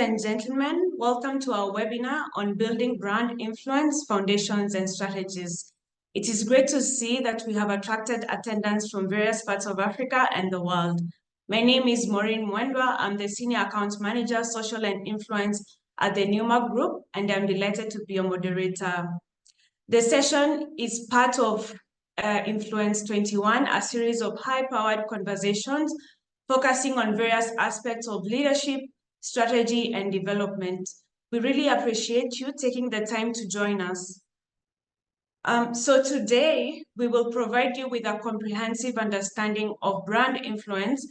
and gentlemen, welcome to our webinar on building brand influence, foundations, and strategies. It is great to see that we have attracted attendance from various parts of Africa and the world. My name is Maureen Mwendwa. I'm the Senior Account Manager, Social and Influence at the Newmark Group, and I'm delighted to be a moderator. The session is part of Influence 21, a series of high-powered conversations focusing on various aspects of leadership, strategy, and development. We really appreciate you taking the time to join us. So today, we will provide you with a comprehensive understanding of brand influence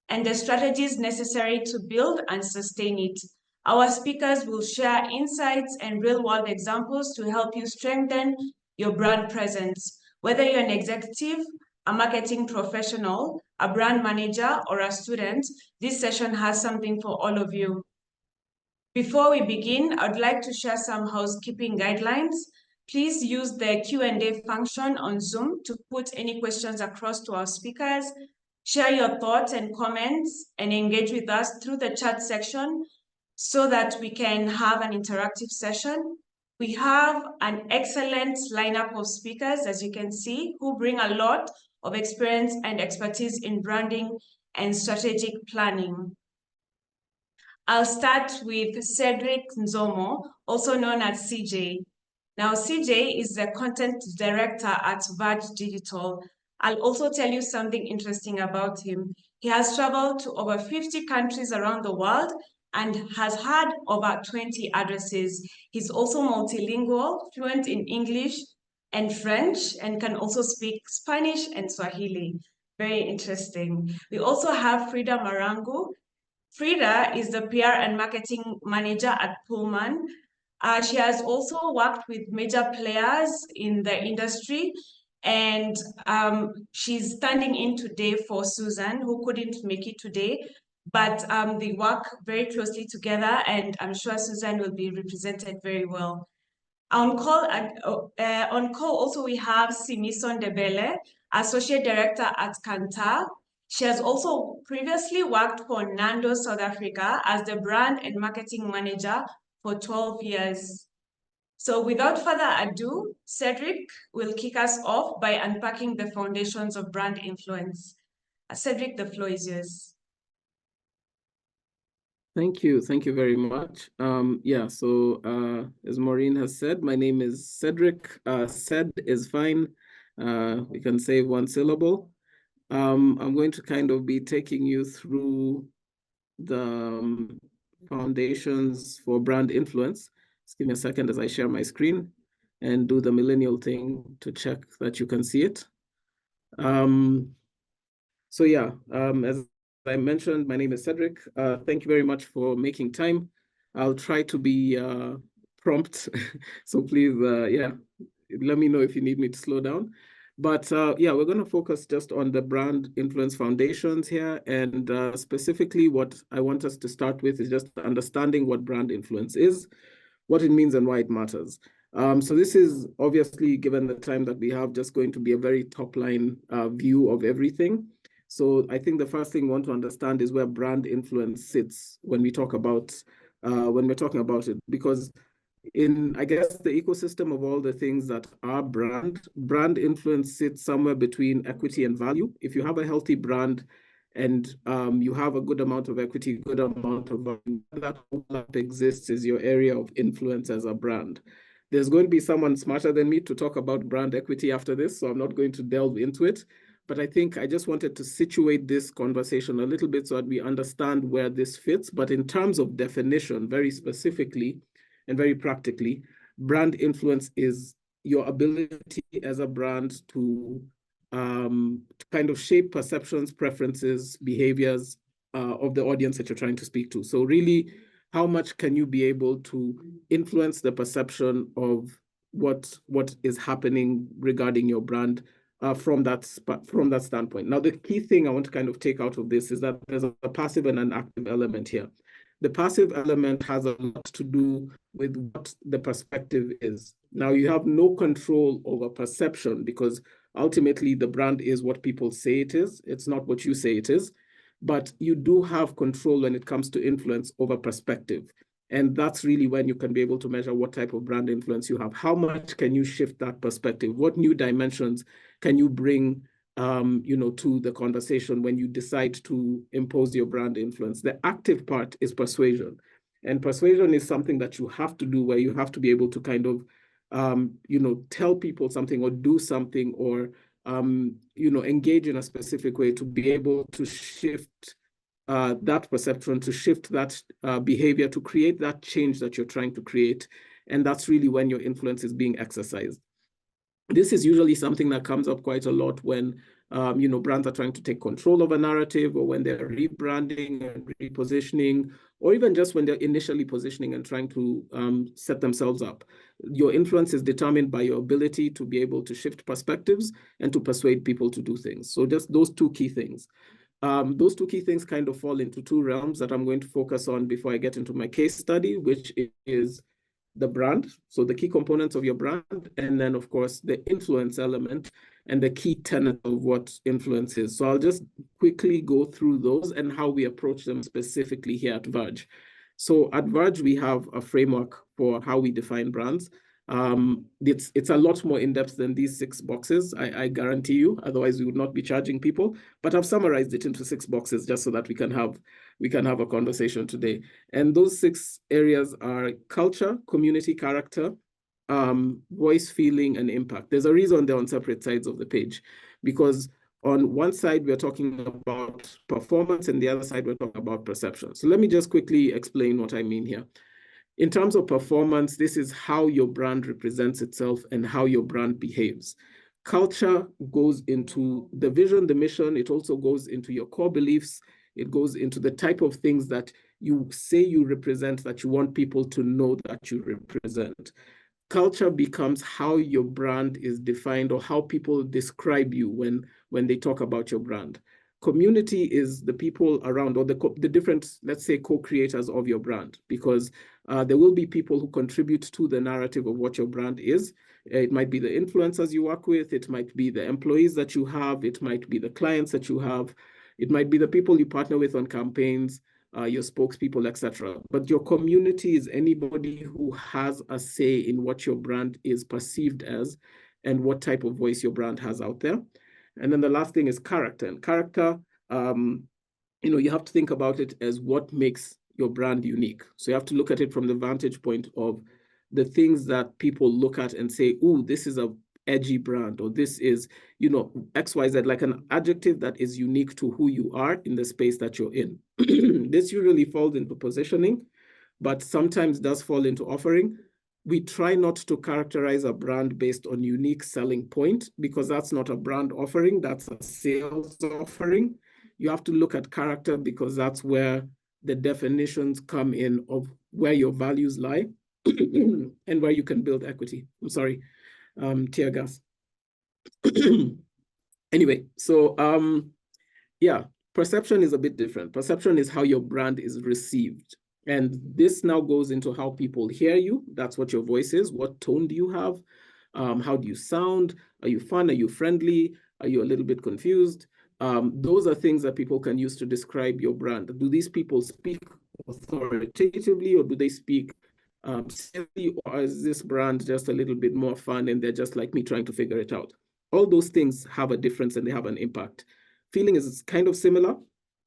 and the strategies necessary to build and sustain it. Our speakers will share insights and real-world examples to help you strengthen your brand presence. Whether you're an executive, a marketing professional, a brand manager, or a student, this session has something for all of you. Before we begin, I'd like to share some housekeeping guidelines. Please use the Q&A function on Zoom to put any questions across to our speakers. Share your thoughts and comments and engage with us through the chat section so that we can have an interactive session. We have an excellent lineup of speakers, as you can see, who bring a lot of experience and expertise in branding and strategic planning. I'll start with Cedric Nzomo, also known as CJ. Now, CJ is the content director at Verge Digital. I'll also tell you something interesting about him. He has traveled to over 50 countries around the world and has had over 20 addresses. He's also multilingual, fluent in English and French, and can also speak Spanish and Swahili. Very interesting. We also have Frida Marangu. Frida is the PR and marketing manager at Pullman. She has also worked with major players in the industry, and she's standing in today for Susan, who couldn't make it today, but they work very closely together, and I'm sure Susan will be represented very well. On call also we have Simiso Ncube, Associate Director at KANTAR. She has also previously worked for Nando's South Africa as the brand and marketing manager for 12 years. So without further ado, Cedric will kick us off by unpacking the foundations of brand influence. Cedric, the floor is yours. Thank you very much. As Maureen has said, my name is Cedric. Ced is fine. We can save one syllable. I'm going to kind of be taking you through the foundations for brand influence. Just give me a second as I share my screen and do the millennial thing to check that you can see it. As I mentioned, my name is Cedric. Thank you very much for making time. I'll try to be prompt, so please, let me know if you need me to slow down. But we're going to focus just on the brand influence foundations here. And specifically what I want us to start with is just understanding what brand influence is, what it means and why it matters. So this is obviously, given the time that we have, just going to be a very top line view of everything. So I think the first thing we want to understand is where brand influence sits when we talk about, when we're talking about it, because in, I guess, the ecosystem of all the things that are brand influence sits somewhere between equity and value. If you have a healthy brand and you have a good amount of equity, good amount of value, that overlap exists is your area of influence as a brand. There's going to be someone smarter than me to talk about brand equity after this, so I'm not going to delve into it. But I think I just wanted to situate this conversation a little bit so that we understand where this fits. But in terms of definition, very specifically, and very practically, brand influence is your ability as a brand to kind of shape perceptions, preferences, behaviors of the audience that you're trying to speak to. So really, how much can you be able to influence the perception of what is happening regarding your brand from that standpoint? Now, the key thing I want to kind of take out of this is that there's a passive and an active element here. The passive element has a lot to do with what the perspective is. Now, you have no control over perception because ultimately the brand is what people say it is. It's not what you say it is. but you do have control when it comes to influence over perspective. And that's really when you can be able to measure what type of brand influence you have. How much can you shift that perspective? What new dimensions can you bring to the conversation when you decide to impose your brand influence? The active part is persuasion. And persuasion is something that you have to do, where you have to be able to kind of, tell people something or do something, or, engage in a specific way to be able to shift that perception, to shift that behavior, to create that change that you're trying to create. And that's really when your influence is being exercised. This is usually something that comes up quite a lot when brands are trying to take control of a narrative, or when they're rebranding and repositioning, or even just when they're initially positioning and trying to set themselves up. Your influence is determined by your ability to be able to shift perspectives and to persuade people to do things. So just those two key things. Those two key things kind of fall into two realms that I'm going to focus on before I get into my case study, which is the brand, so the key components of your brand, and then, of course, the influence element and the key tenet of what influence is. So I'll just quickly go through those and how we approach them specifically here at Verge. So at Verge, we have a framework for how we define brands. It's a lot more in-depth than these 6 boxes, I guarantee you, otherwise we would not be charging people, but I've summarized it into 6 boxes just so that we can have a conversation today. And those 6 areas are culture, community, character, voice, feeling, and impact. There's a reason they're on separate sides of the page, because on one side, we're talking about performance, and the other side, we're talking about perception. So let me just quickly explain what I mean here. In terms of performance, this is how your brand represents itself and how your brand behaves. Culture goes into the vision, the mission. It also goes into your core beliefs. It goes into the type of things that you say you represent, that you want people to know that you represent. Culture becomes how your brand is defined, or how people describe you when they talk about your brand. Community is the people around, or the different, let's say, co-creators of your brand, because there will be people who contribute to the narrative of what your brand is. It might be the influencers you work with, it might be the employees that you have, it might be the clients that you have, it might be the people you partner with on campaigns, your spokespeople, etc. But your community is anybody who has a say in what your brand is perceived as and what type of voice your brand has out there. And then the last thing is character. And character, you have to think about it as what makes your brand unique. So you have to look at it from the vantage point of the things that people look at and say, "Ooh, this is a edgy brand," or "This is, XYZ," like an adjective that is unique to who you are in the space that you're in. This usually falls into positioning, but sometimes does fall into offering. We try not to characterize a brand based on unique selling point, because that's not a brand offering, that's a sales offering. You have to look at character, because that's where the definitions come in of where your values lie and where you can build equity. I'm sorry, tear gas. Anyway, so yeah, perception is a bit different. Perception is how your brand is received. And this now goes into how people hear you. That's what your voice is. What tone do you have? How do you sound? Are you fun? Are you friendly? Are you a little bit confused? Those are things that people can use to describe your brand. Do these people speak authoritatively, or do they speak silly, or is this brand just a little bit more fun and they're just like me trying to figure it out? All those things have a difference and they have an impact. Feeling is kind of similar,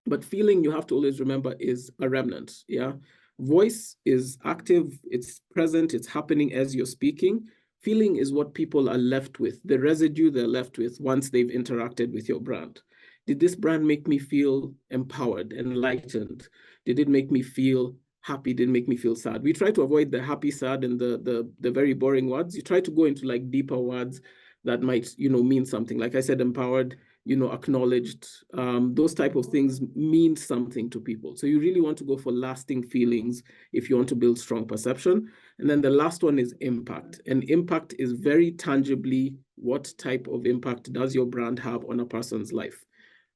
but feeling, you have to always remember, is a remnant. Yeah. Voice is active, it's present, it's happening as you're speaking. Feeling is what people are left with, the residue they're left with once they've interacted with your brand. Did this brand make me feel empowered, enlightened? Did it make me feel happy? Did it make me feel sad? We try to avoid the happy, sad, and the very boring words. You try to go into like deeper words that might, mean something. Like I said, empowered, acknowledged, those type of things mean something to people. So you really want to go for lasting feelings if you want to build strong perception. And then the last one is impact. And impact is very tangibly, what type of impact does your brand have on a person's life?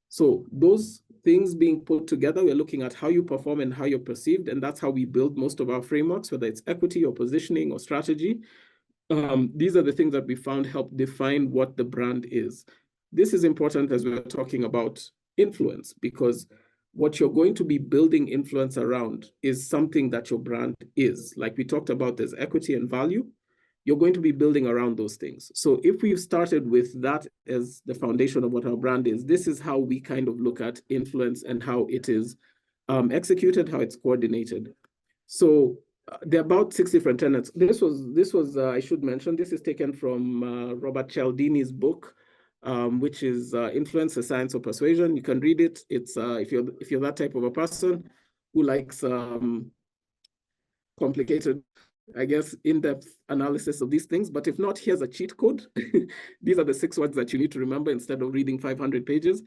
So those things being put together, we're looking at how you perform and how you're perceived. And that's how we build most of our frameworks, whether it's equity or positioning or strategy. These are the things that we found help define what the brand is. This is important as we're talking about influence, because influence what you're going to be building influence around is something that your brand is. Like we talked about, there's equity and value. You're going to be building around those things. So if we've started with that as the foundation of what our brand is, this is how we kind of look at influence and how it is executed, how it's coordinated. So there are about 6 different tenets. This was I should mention, this is taken from Robert Cialdini's book, which is Influence: The Science of Persuasion. You can read it. It's if you're that type of a person who likes complicated, I guess, in-depth analysis of these things. But if not, here's a cheat code. These are the 6 words that you need to remember instead of reading 500 pages.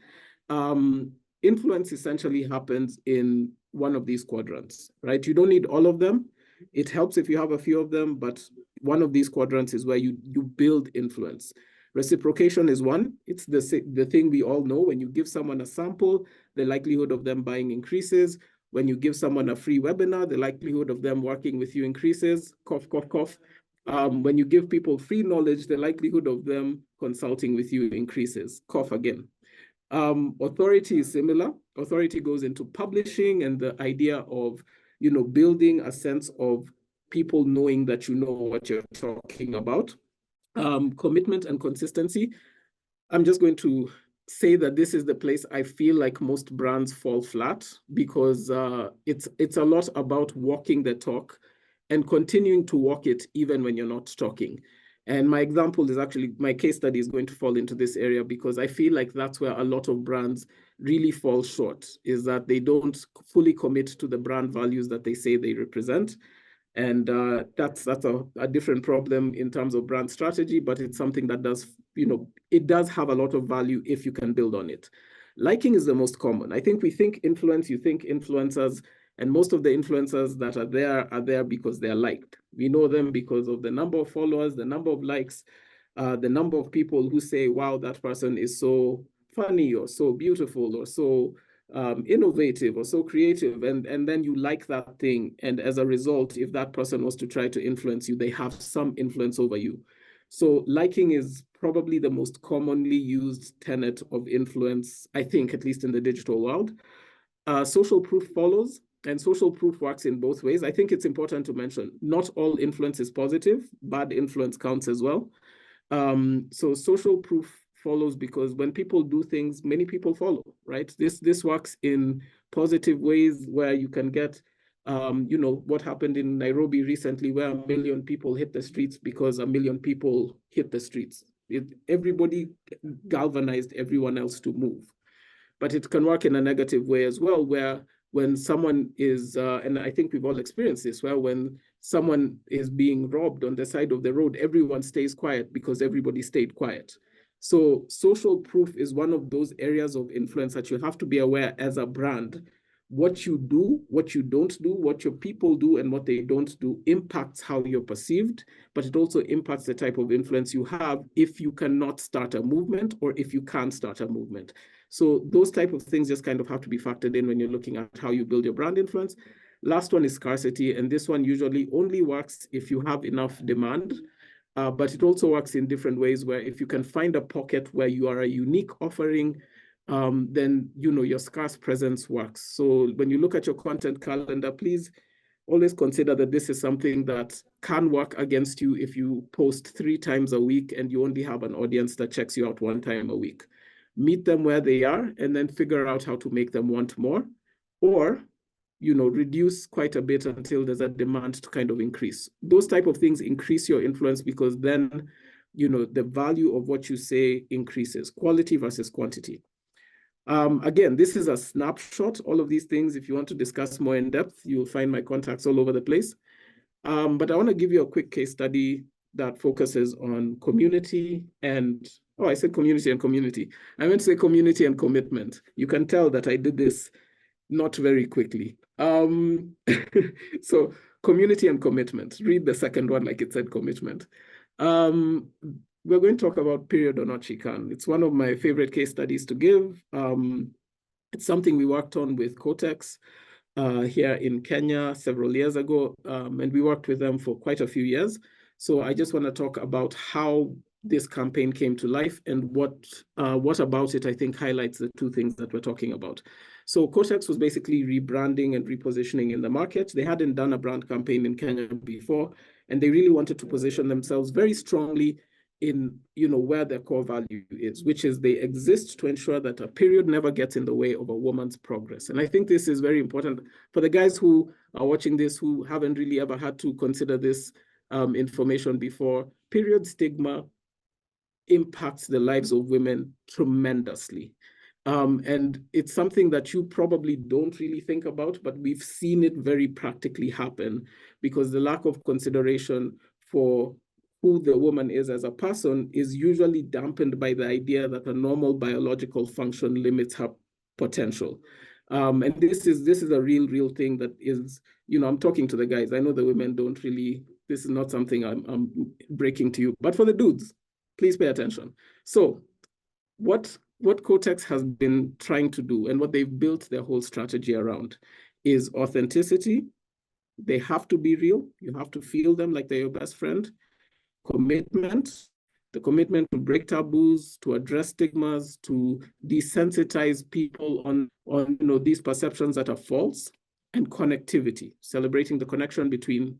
Influence essentially happens in one of these quadrants, right? You don't need all of them. It helps if you have a few of them, but one of these quadrants is where you build influence. Reciprocation is one. It's the thing we all know. When you give someone a sample, the likelihood of them buying increases. When you give someone a free webinar, the likelihood of them working with you increases. Cough, cough, cough. When you give people free knowledge, the likelihood of them consulting with you increases. Cough again. Authority is similar. Authority goes into publishing and the idea of, building a sense of people knowing that you know what you're talking about. Commitment and consistency. I'm just going to say that this is the place I feel like most brands fall flat, because it's a lot about walking the talk and continuing to walk it even when you're not talking. And my example is actually, my case study is going to fall into this area, because I feel like that's where a lot of brands really fall short, is that they don't fully commit to the brand values that they say they represent. And that's a different problem in terms of brand strategy, but it's something that does, it does have a lot of value if you can build on it. Liking is the most common. I think we think influence, you think influencers, and most of the influencers that are there because they're liked. We know them because of the number of followers, the number of likes, the number of people who say, wow, that person is so funny or so beautiful or so innovative or so creative, and then you like that thing. And as a result, if that person was to try to influence you, they have some influence over you. So liking is probably the most commonly used tenet of influence, I think, at least in the digital world. Social proof follows, and social proof works in both ways. I think it's important to mention, not all influence is positive. Bad influence counts as well. So social proof follows because when people do things, many people follow, right? This works in positive ways where you can get, what happened in Nairobi recently, where 1 million people hit the streets because 1 million people hit the streets. Everybody galvanized everyone else to move. But it can work in a negative way as well, where when someone is, and I think we've all experienced this, where when someone is being robbed on the side of the road, everyone stays quiet because everybody stayed quiet. So social proof is one of those areas of influence that you have to be aware as a brand. What you do, what you don't do, what your people do, and what they don't do impacts how you're perceived, but it also impacts the type of influence you have if you cannot start a movement or if you can't start a movement. So those type of things just kind of have to be factored in when you're looking at how you build your brand influence. Last one is scarcity, and this one usually only works if you have enough demand, but it also works in different ways, where if you can find a pocket where you are a unique offering, then your scarce presence works. So when you look at your content calendar, please always consider that this is something that can work against you if you post 3 times a week and you only have an audience that checks you out 1 time a week. Meet them where they are and then figure out how to make them want more, or reduce quite a bit until there's a demand to kind of increase. Those type of things increase your influence, because then the value of what you say increases. Quality versus quantity. Again, this is a snapshot. All of these things, if you want to discuss more in depth, you'll find my contacts all over the place. But I want to give you a quick case study that focuses on community and, I said community and community. I meant to say community and commitment. You can tell that I did this not very quickly. So community and commitment. Read the second one like it said commitment. We're going to talk about Period or Not She Can. It's one of my favorite case studies to give. It's something we worked on with Cotex here in Kenya several years ago, and we worked with them for quite a few years. So I just want to talk about how this campaign came to life, and what about it, I think, highlights the two things that we're talking about. So Kotex was basically rebranding and repositioning in the market. They hadn't done a brand campaign in Kenya before, and they really wanted to position themselves very strongly in, where their core value is, which is they exist to ensure that a period never gets in the way of a woman's progress. And I think this is very important for the guys who are watching this, who haven't really ever had to consider this information before. Period stigma impacts the lives of women tremendously. And it's something that you probably don't really think about, but we've seen it very practically happen, because the lack of consideration for who the woman is as a person is usually dampened by the idea that a normal biological function limits her potential. And this is a real thing that is, I'm talking to the guys. I know the women don't really, this is not something I'm breaking to you, but for the dudes, please pay attention. So what Kotex has been trying to do, and what they've built their whole strategy around, is authenticity. They have to be real. You have to feel them like they're your best friend. Commitment, the commitment to break taboos, to address stigmas, to desensitize people on these perceptions that are false. And connectivity, celebrating the connection between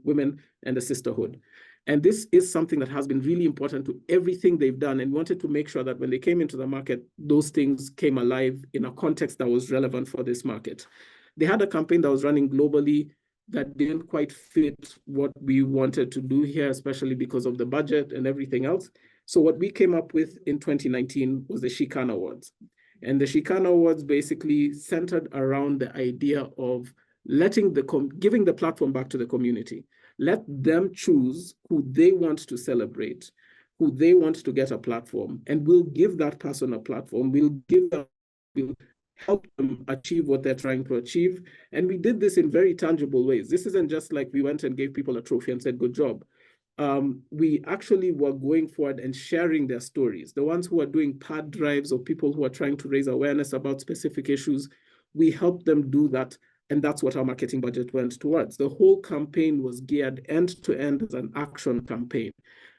women and the sisterhood. And this is something that has been really important to everything they've done, and wanted to make sure that when they came into the market, those things came alive in a context that was relevant for this market. They had a campaign that was running globally that didn't quite fit what we wanted to do here, especially because of the budget and everything else. So what we came up with in 2019 was the SheCan Awards. And the SheCan Awards basically centered around the idea of giving the platform back to the community. Let them choose who they want to celebrate, who they want to get a platform, and we'll give that person a platform. We'll help them achieve what they're trying to achieve. And we did this in very tangible ways. This isn't just like we went and gave people a trophy and said, good job. We actually were going forward and sharing their stories. The ones who are doing pad drives, or people who are trying to raise awareness about specific issues, we helped them do that. And that's what our marketing budget went towards. The whole campaign was geared end to end as an action campaign.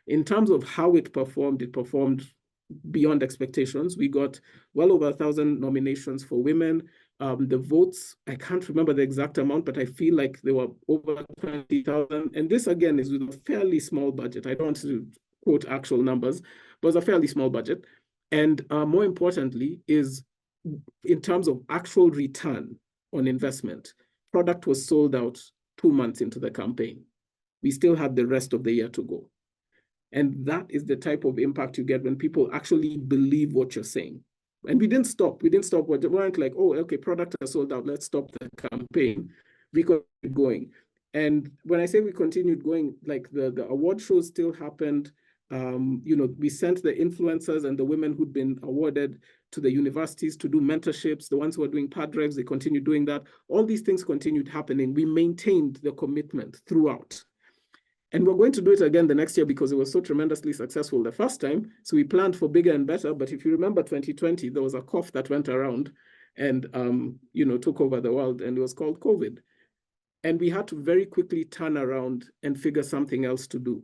In terms of how it performed beyond expectations. We got well over 1,000 nominations for women. The votes, I can't remember the exact amount, but I feel like they were over 20,000. And this, again, is with a fairly small budget. I don't want to quote actual numbers, but it's a fairly small budget. And more importantly is, in terms of actual return on investment, product was sold out 2 months into the campaign. We still had the rest of the year to go. And that is the type of impact you get when people actually believe what you're saying. And we didn't stop. We weren't like, oh, okay, product is sold out, let's stop the campaign. We continued going. And when I say we continued going, like the award shows still happened. We sent the influencers and the women who'd been awarded to the universities to do mentorships. The ones who are doing pad drives, they continued doing that. All these things continued happening. We maintained the commitment throughout. And we're going to do it again the next year because it was so tremendously successful the first time. So we planned for bigger and better. But if you remember 2020, there was a cough that went around and took over the world, and it was called COVID. And we had to very quickly turn around and figure something else to do.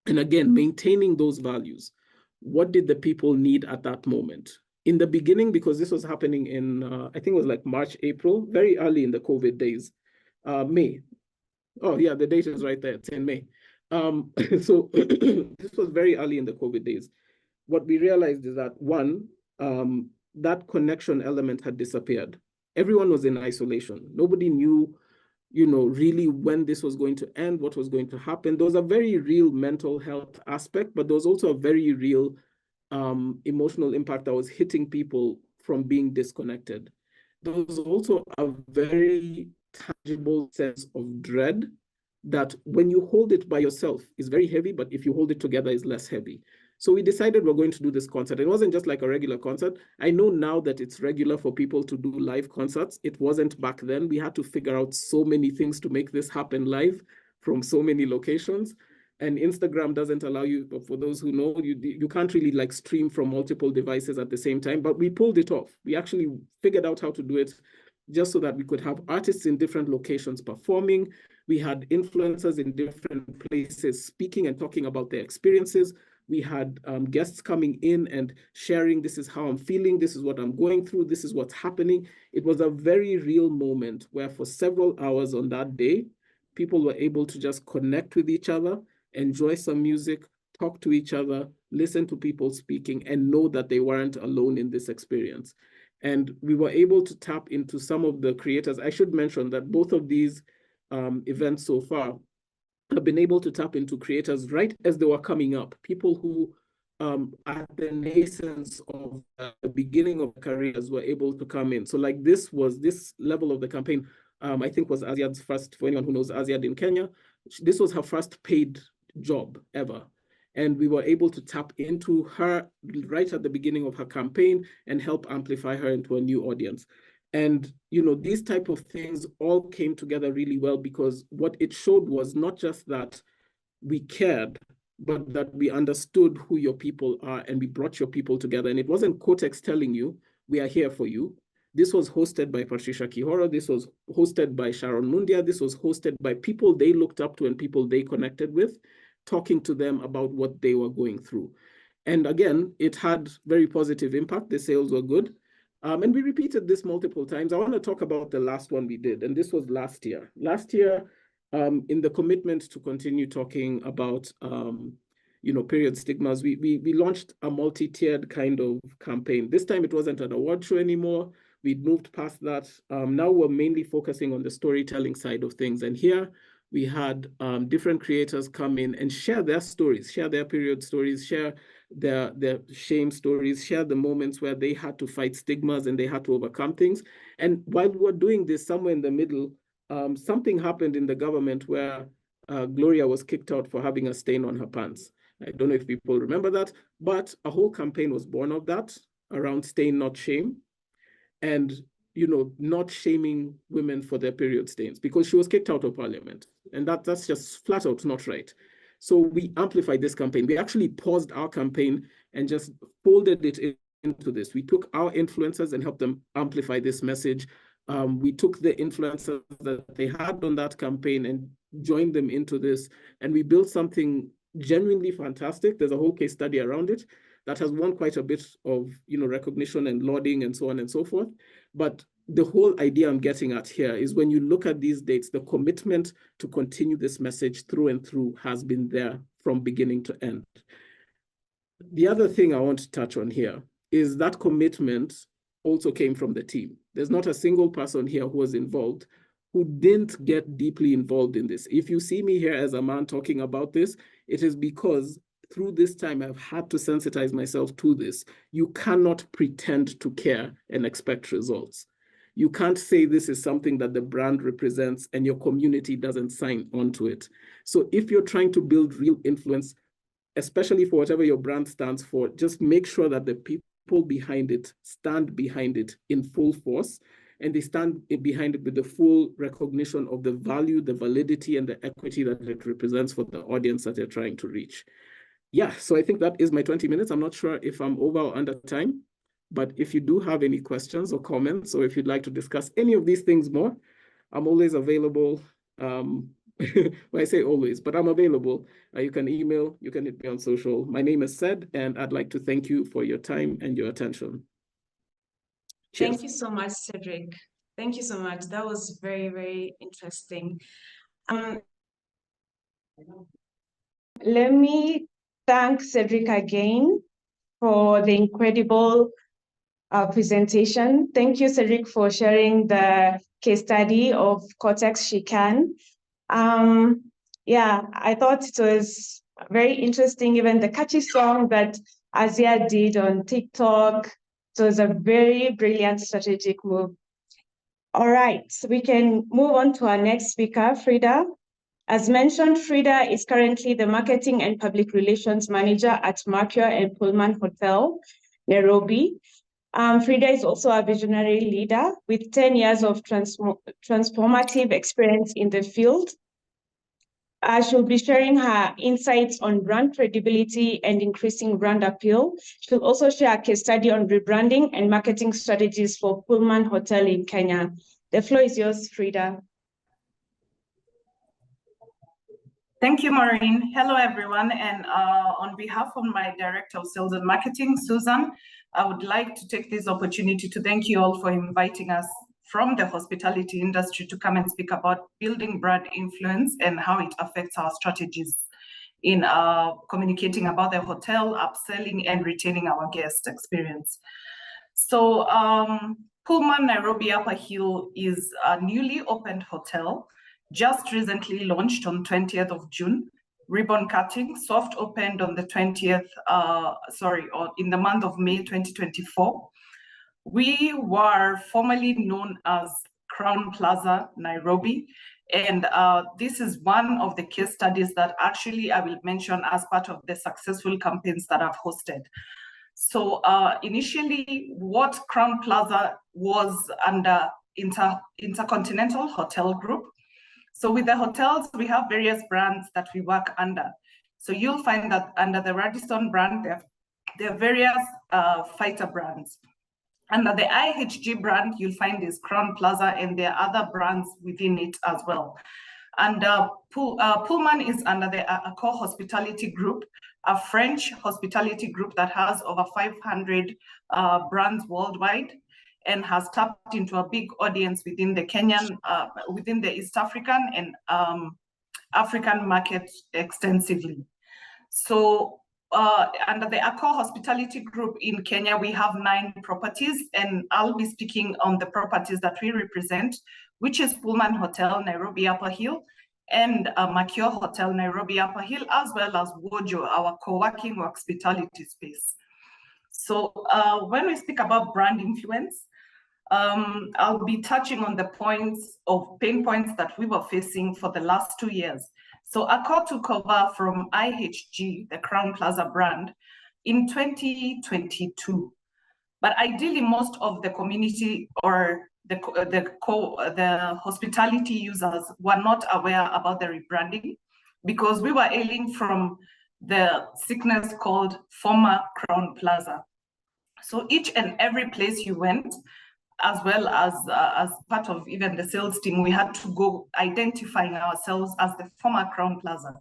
And again, maintaining those values. What did the people need at that moment? In the beginning, because this was happening in, I think it was like March, April, very early in the COVID days, May. Oh, yeah, the date is right there. It's in May. So this was very early in the COVID days. What we realized is that, one, that connection element had disappeared. Everyone was in isolation. Nobody knew, really when this was going to end, what was going to happen. There was a very real mental health aspect, but there was also a very real emotional impact that was hitting people from being disconnected. There was also a very tangible sense of dread that when you hold it by yourself is very heavy, but if you hold it together is less heavy. So we decided we're going to do this concert. It wasn't just like a regular concert. I know now that it's regular for people to do live concerts. It wasn't back then. We had to figure out so many things to make this happen live from so many locations. And Instagram doesn't allow you, but for those who know, you can't really like stream from multiple devices at the same time, but we pulled it off. We actually figured out how to do it just so that we could have artists in different locations performing. We had influencers in different places speaking and talking about their experiences. We had guests coming in and sharing, this is how I'm feeling, this is what I'm going through, this is what's happening. It was a very real moment where for several hours on that day, people were able to just connect with each other, enjoy some music, talk to each other, listen to people speaking, and know that they weren't alone in this experience. And we were able to tap into some of the creators. I should mention that both of these events so far have been able to tap into creators right as they were coming up, people who at the nascence of the beginning of careers were able to come in. So like this level of the campaign, I think was Aziad's first, for anyone who knows Aziad in Kenya, this was her first paid job ever. And we were able to tap into her right at the beginning of her campaign and help amplify her into a new audience. And, you know, these type of things all came together really well, because what it showed was not just that we cared, but that we understood who your people are and we brought your people together. And it wasn't Cortex telling you, we are here for you. This was hosted by Patricia Kihoro. This was hosted by Sharon Mundia. This was hosted by people they looked up to and people they connected with, talking to them about what they were going through. And again, it had very positive impact. The sales were good. And we repeated this multiple times. I want to talk about the last one we did, and this was last year. Last year, in the commitment to continue talking about, you know, period stigmas, we launched a multi-tiered kind of campaign. This time it wasn't an award show anymore. We'd moved past that. Now we're mainly focusing on the storytelling side of things. And here we had different creators come in and share their stories, share their period stories, share their shame stories, share the moments where they had to fight stigmas and they had to overcome things. And while we were doing this, somewhere in the middle, something happened in the government where Gloria was kicked out for having a stain on her pants. I don't know if people remember that, but a whole campaign was born of that around stain, not shame. And, you know, not shaming women for their period stains, because she was kicked out of parliament. And that's just flat out not right. So we amplified this campaign. We actually paused our campaign and just folded it into this. We took our influencers and helped them amplify this message. We took the influencers that they had on that campaign and joined them into this. And we built something genuinely fantastic. There's a whole case study around it that has won quite a bit of, you know, recognition and lauding and so on and so forth. But the whole idea I'm getting at here is when you look at these dates, the commitment to continue this message through and through has been there from beginning to end. The other thing I want to touch on here is that commitment also came from the team. There's not a single person here who was involved who didn't get deeply involved in this. If you see me here as a man talking about this, it is because through this time, I've had to sensitize myself to this. You cannot pretend to care and expect results. You can't say this is something that the brand represents and your community doesn't sign onto it. So if you're trying to build real influence, especially for whatever your brand stands for, just make sure that the people behind it stand behind it in full force, and they stand behind it with the full recognition of the value, the validity, and the equity that it represents for the audience that they're trying to reach. Yeah, so I think that is my 20 minutes. I'm not sure if I'm over or under time, but if you do have any questions or comments, or if you'd like to discuss any of these things more, I'm always available. Well, I say always, but I'm available. You can email, you can hit me on social. My name is Ced, and I'd like to thank you for your time and your attention. Cheers. Thank you so much, Cedric. Thank you so much. That was very, very interesting. Let me thank Cedric again for the incredible presentation. Thank you, Cedric, for sharing the case study of Cortex She Can. Yeah, I thought it was very interesting, even the catchy song that Asia did on TikTok. So it was a very brilliant strategic move. All right, so we can move on to our next speaker, Frida. As mentioned, Frida is currently the Marketing and Public Relations Manager at Mercure and Pullman Hotel, Nairobi. Frida is also a visionary leader with 10 years of transformative experience in the field. She'll be sharing her insights on brand credibility and increasing brand appeal. She'll also share a case study on rebranding and marketing strategies for Pullman Hotel in Kenya. The floor is yours, Frida. Thank you, Maureen. Hello, everyone. And on behalf of my Director of Sales and Marketing, Susan, I would like to take this opportunity to thank you all for inviting us from the hospitality industry to come and speak about building brand influence and how it affects our strategies in communicating about the hotel, upselling, and retaining our guest experience. So Pullman Nairobi Upperhill is a newly opened hotel, just recently launched on 20th of June. Ribbon cutting, soft opened on the 20th, or in the month of May 2024. We were formerly known as Crown Plaza Nairobi, and this is one of the case studies that actually I will mention as part of the successful campaigns that I've hosted. So initially, what Crown Plaza was under Intercontinental Hotel Group. So with the hotels, we have various brands that we work under. So you'll find that under the Radisson brand, there are various fighter brands. Under the IHG brand, you'll find is Crown Plaza, and there are other brands within it as well. And Pullman is under the Accor Hospitality Group, a French hospitality group that has over 500 brands worldwide and has tapped into a big audience within the Kenyan, within the East African and African market extensively. So under the Accor Hospitality Group in Kenya, we have 9 properties, and I'll be speaking on the properties that we represent, which is Pullman Hotel, Nairobi Upperhill, and Makio Hotel, Nairobi Upperhill, as well as Wojo, our co-working hospitality space. So when we speak about brand influence, I'll be touching on the pain points that we were facing for the last 2 years. So Accor took over from IHG, the Crown Plaza brand, in 2022. But ideally, most of the community or the hospitality users were not aware about the rebranding, because we were ailing from the sickness called former Crown Plaza. So each and every place you went, as well as part of even the sales team, we had to go identifying ourselves as the former Crown Plaza,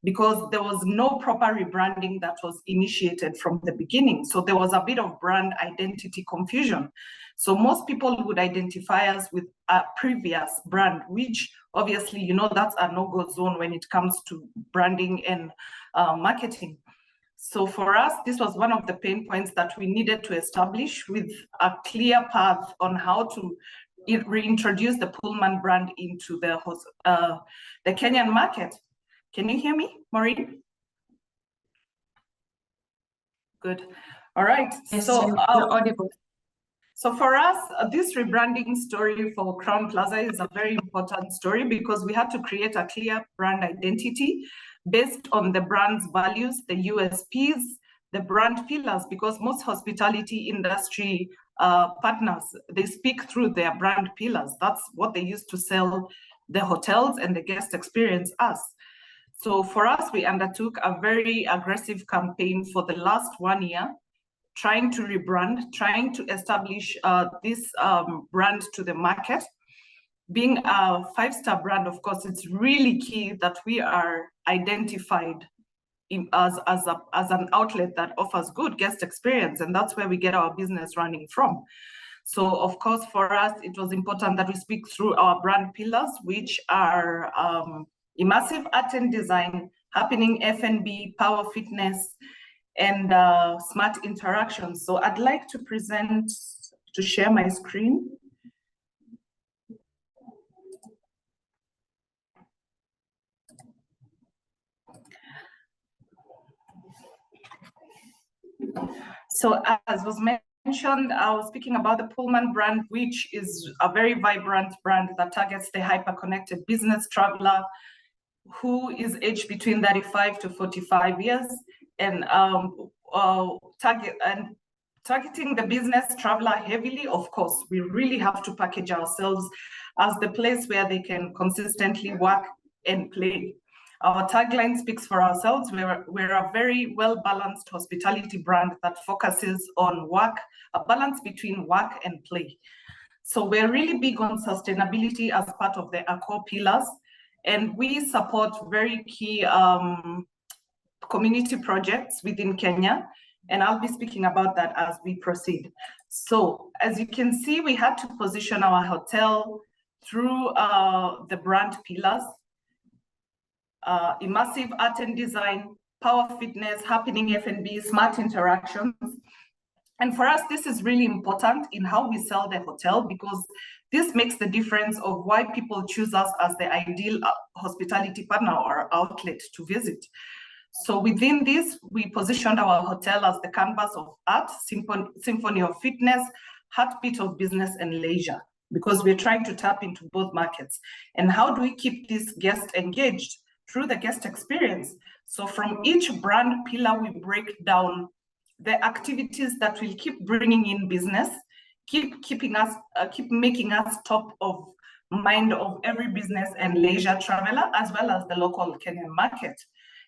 because there was no proper rebranding that was initiated from the beginning. So there was a bit of brand identity confusion. So most people would identify us with a previous brand, which obviously, you know, that's a no-go zone when it comes to branding and marketing. So for us, this was one of the pain points that we needed to establish, with a clear path on how to reintroduce the Pullman brand into the Kenyan market. Can you hear me, Maureen? Good. All right. Yes, so you're audible. So for us, this rebranding story for Crown Plaza is a very important story, because we had to create a clear brand identity based on the brand's values, the USPs, the brand pillars, because most hospitality industry partners, they speak through their brand pillars. That's what they use to sell the hotels and the guest experience as. So for us, we undertook a very aggressive campaign for the last 1 year, trying to rebrand, trying to establish this brand to the market. Being a 5-star brand, of course, it's really key that we are identified as an outlet that offers good guest experience, and that's where we get our business running from. So, of course, for us, it was important that we speak through our brand pillars, which are immersive art and design, happening F&B, power fitness, and smart interactions. So I'd like to share my screen. So as was mentioned, I was speaking about the Pullman brand, which is a very vibrant brand that targets the hyper-connected business traveler who is aged between 35 to 45 years, and targeting the business traveler heavily. Of course, we really have to package ourselves as the place where they can consistently work and play. Our tagline speaks for ourselves. We're a very well-balanced hospitality brand that focuses on work, a balance between work and play. So we're really big on sustainability as part of the Accor pillars. And we support very key community projects within Kenya. And I'll be speaking about that as we proceed. So as you can see, we had to position our hotel through the brand pillars, immersive art and design, power fitness, happening F&B, smart interactions. And for us, this is really important in how we sell the hotel, because this makes the difference of why people choose us as the ideal hospitality partner or outlet to visit. So within this, we positioned our hotel as the canvas of art, symphony of fitness, heartbeat of business and leisure, because we're trying to tap into both markets. And how do we keep these guests engaged? Through the guest experience. So from each brand pillar, we break down the activities that will keep bringing in business, keep making us top of mind of every business and leisure traveler, as well as the local Kenyan market.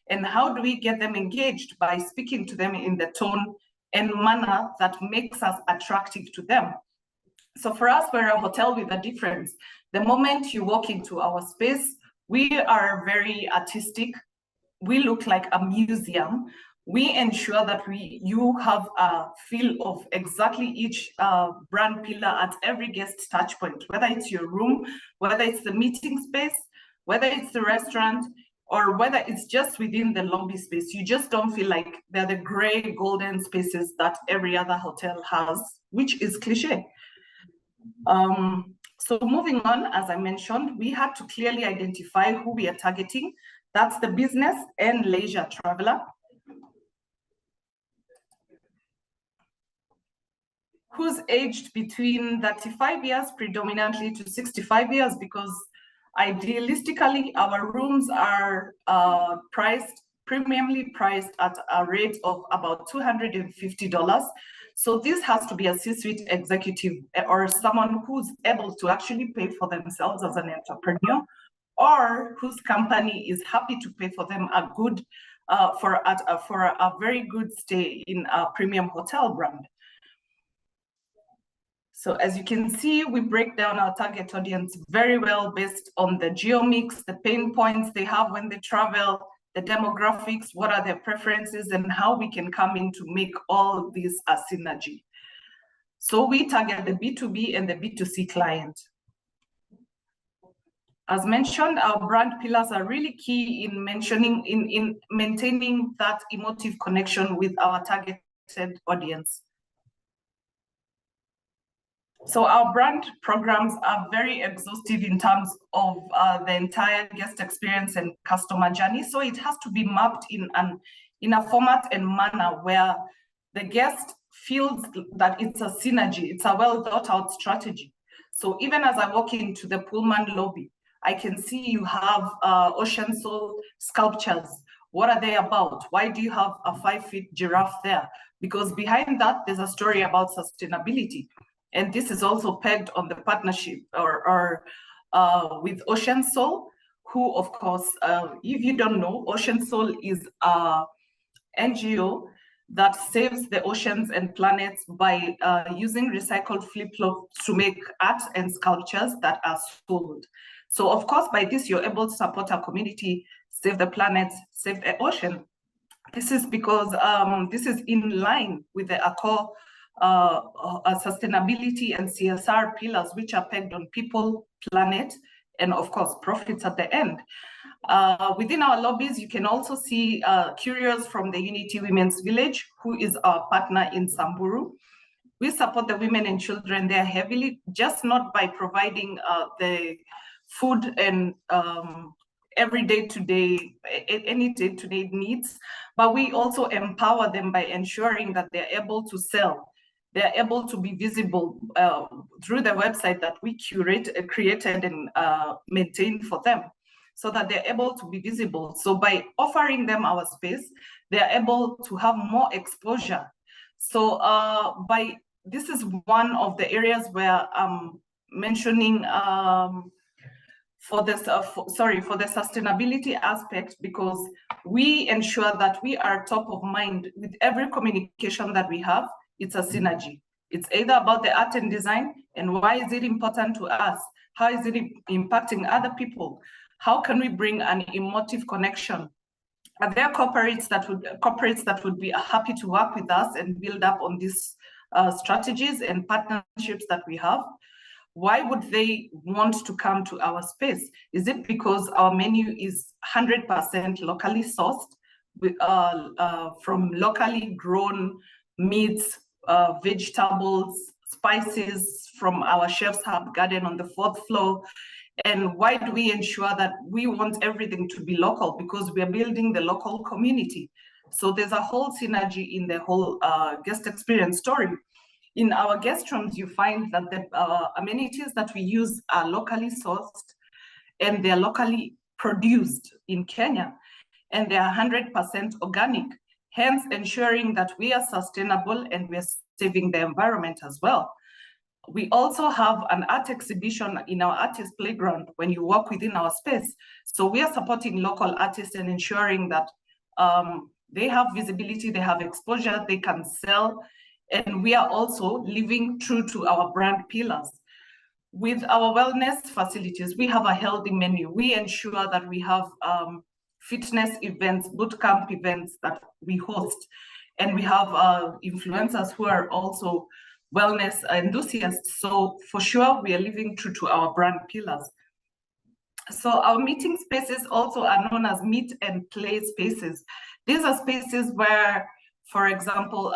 And how do we get them engaged? By speaking to them in the tone and manner that makes us attractive to them. So for us, we're a hotel with a difference. The moment you walk into our space, we are very artistic. We look like a museum. We ensure that you have a feel of exactly each brand pillar at every guest touch point, whether it's your room, whether it's the meeting space, whether it's the restaurant, or whether it's just within the lobby space. You just don't feel like they're the gray golden spaces that every other hotel has, which is cliche. So moving on, as I mentioned, we had to clearly identify who we are targeting. That's the business and leisure traveler, who's aged between 35 years predominantly to 65 years, because idealistically, our rooms are premiumly priced at a rate of about $250. So this has to be a C-suite executive or someone who's able to actually pay for themselves as an entrepreneur, or whose company is happy to pay for them a good for a very good stay in a premium hotel brand. So as you can see, we break down our target audience very well based on the geo mix, the pain points they have when they travel, the demographics, what are their preferences, and how we can come in to make all this a synergy. So we target the B2B and the B2C client. As mentioned, our brand pillars are really key in maintaining that emotive connection with our targeted audience. So our brand programs are very exhaustive in terms of the entire guest experience and customer journey. So it has to be mapped in a format and manner where the guest feels that it's a synergy, it's a well thought out strategy. So even as I walk into the Pullman lobby, I can see you have ocean soul sculptures. What are they about? Why do you have a 5-foot giraffe there? Because behind that, there's a story about sustainability. And this is also pegged on the partnership with Ocean Soul, who, of course, if you don't know, Ocean Soul is an NGO that saves the oceans and planets by using recycled flip-flops to make art and sculptures that are sold. So, of course, by this, you're able to support our community, save the planet, save the ocean. This is because this is in line with the ACO sustainability and CSR pillars, which are pegged on people, planet, and of course, profits at the end. Within our lobbies, you can also see couriers from the Unity Women's Village, who is our partner in Samburu. We support the women and children there heavily, just not by providing the food and any day-to-day needs, but we also empower them by ensuring that they're able to sell. They're able to be visible through the website that we created and maintained for them, so that they're able to be visible. So by offering them our space, they're able to have more exposure. So this is one of the areas where I'm mentioning for the sustainability aspect, because we ensure that we are top of mind with every communication that we have. It's a synergy. It's either about the art and design and why is it important to us? How is it impacting other people? how can we bring an emotive connection? Are there corporates that would be happy to work with us and build up on these strategies and partnerships that we have? Why would they want to come to our space? Is it because our menu is 100% locally sourced from locally grown meats, vegetables, spices from our chef's herb garden on the 4th floor? And why do we ensure that we want everything to be local? Because we are building the local community. So there's a whole synergy in the whole guest experience story. In our guest rooms, you find that the amenities that we use are locally sourced and they're locally produced in Kenya, and they are 100% organic, hence ensuring that we are sustainable and we're saving the environment as well. We also have an art exhibition in our artist playground when you walk within our space. So we are supporting local artists and ensuring that they have visibility, they have exposure, they can sell, and we are also living true to our brand pillars. With our wellness facilities, we have a healthy menu. We ensure that we have fitness events, bootcamp events that we host. And we have influencers who are also wellness enthusiasts. So for sure, we are living true to our brand pillars. So our meeting spaces also are known as meet and play spaces. These are spaces where, for example,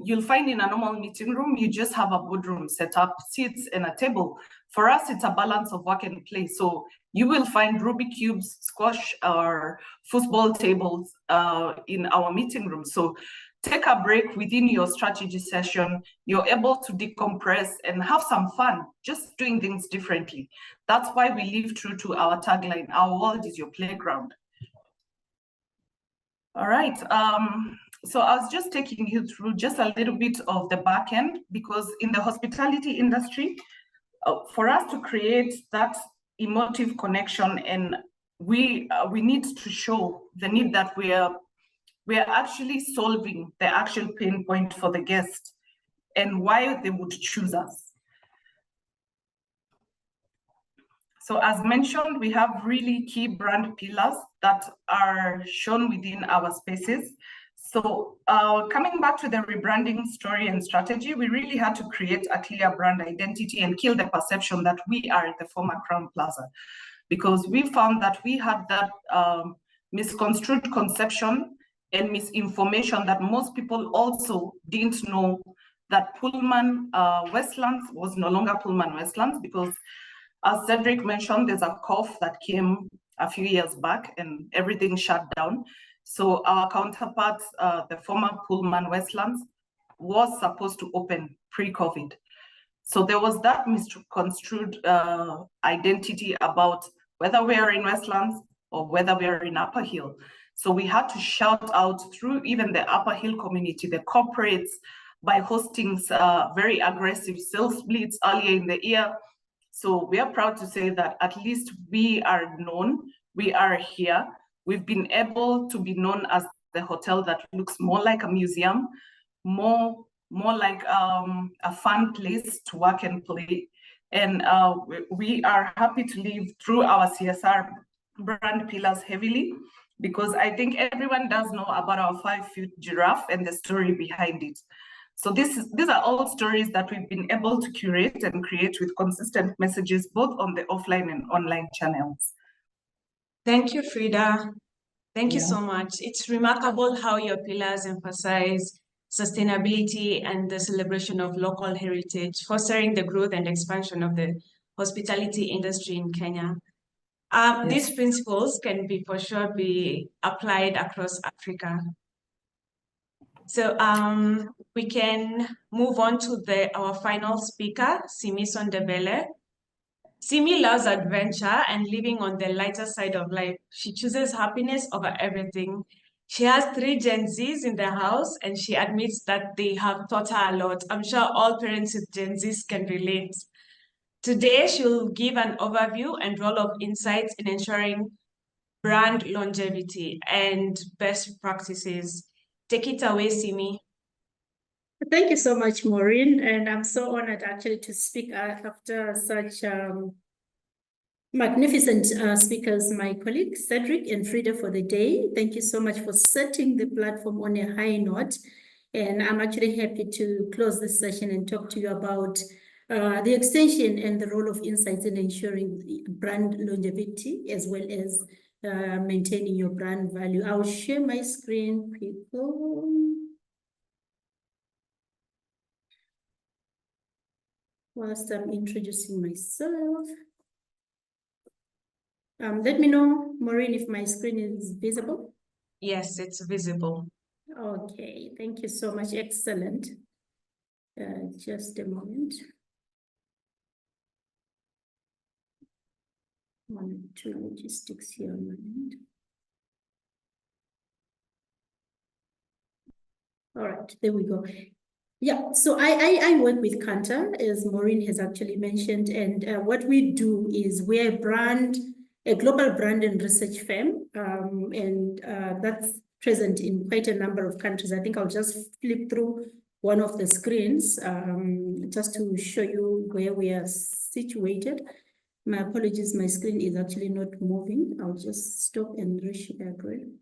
you'll find in a normal meeting room, you just have a boardroom set up, seats and a table. For us, it's a balance of work and play. So you will find Rubik cubes, squash, or football tables in our meeting room. So take a break within your strategy session. You're able to decompress and have some fun, just doing things differently. That's why we live true to our tagline, our world is your playground. All right. So I was just taking you through just a little bit of the back end, because in the hospitality industry, for us to create that emotive connection, and we need to show the need that we are actually solving the actual pain point for the guest and why they would choose us. So as mentioned, we have really key brand pillars that are shown within our spaces. So coming back to the rebranding story and strategy, we really had to create a clear brand identity and kill the perception that we are the former Crown Plaza, because we found that we had that misconstrued conception and misinformation that most people also didn't know that Pullman Westlands was no longer Pullman Westlands, because as Cedric mentioned, there's a cough that came a few years back and everything shut down. So our counterpart, the former Pullman Westlands, was supposed to open pre-COVID. So there was that misconstrued identity about whether we are in Westlands or whether we are in Upperhill. So we had to shout out through even the Upperhill community, the corporates, by hosting very aggressive sales blitz earlier in the year. So we are proud to say that at least we are known, we are here. We've been able to be known as the hotel that looks more like a museum, more like a fun place to work and play. And we are happy to live through our CSR brand pillars heavily, because I think everyone does know about our 5-foot giraffe and the story behind it. So these are all stories that we've been able to curate and create with consistent messages, both on the offline and online channels. Thank you, Frida. Thank you so much. It's remarkable how your pillars emphasize sustainability and the celebration of local heritage, fostering the growth and expansion of the hospitality industry in Kenya. These principles can for sure be applied across Africa. So we can move on to our final speaker, Simiso Ncube. Simi loves adventure and living on the lighter side of life. She chooses happiness over everything. She has 3 Gen Zs in the house, and she admits that they have taught her a lot. I'm sure all parents with Gen Zs can relate. Today, she'll give an overview and roll of insights in ensuring brand longevity and best practices. Take it away, Simi. Thank you so much, Maureen. And I'm so honored actually to speak after such Magnificent speakers, my colleagues, Cedric and Frida, for the day. Thank you so much for setting the platform on a high note. And I'm actually happy to close this session and talk to you about the extension and the role of insights in ensuring brand longevity, as well as maintaining your brand value. I'll share my screen, people. Whilst I'm introducing myself. Let me know, Maureen, if my screen is visible. Yes, it's visible. Okay, thank you so much. Excellent. Just a moment. 1, 2 logistics here on my end. All right, there we go. Yeah, so I work with KANTAR, as Maureen has actually mentioned, and what we do is we're a global brand and research firm, and that's present in quite a number of countries. I think I'll just flip through one of the screens just to show you where we are situated. My apologies, my screen is actually not moving. I'll just stop and reshare again.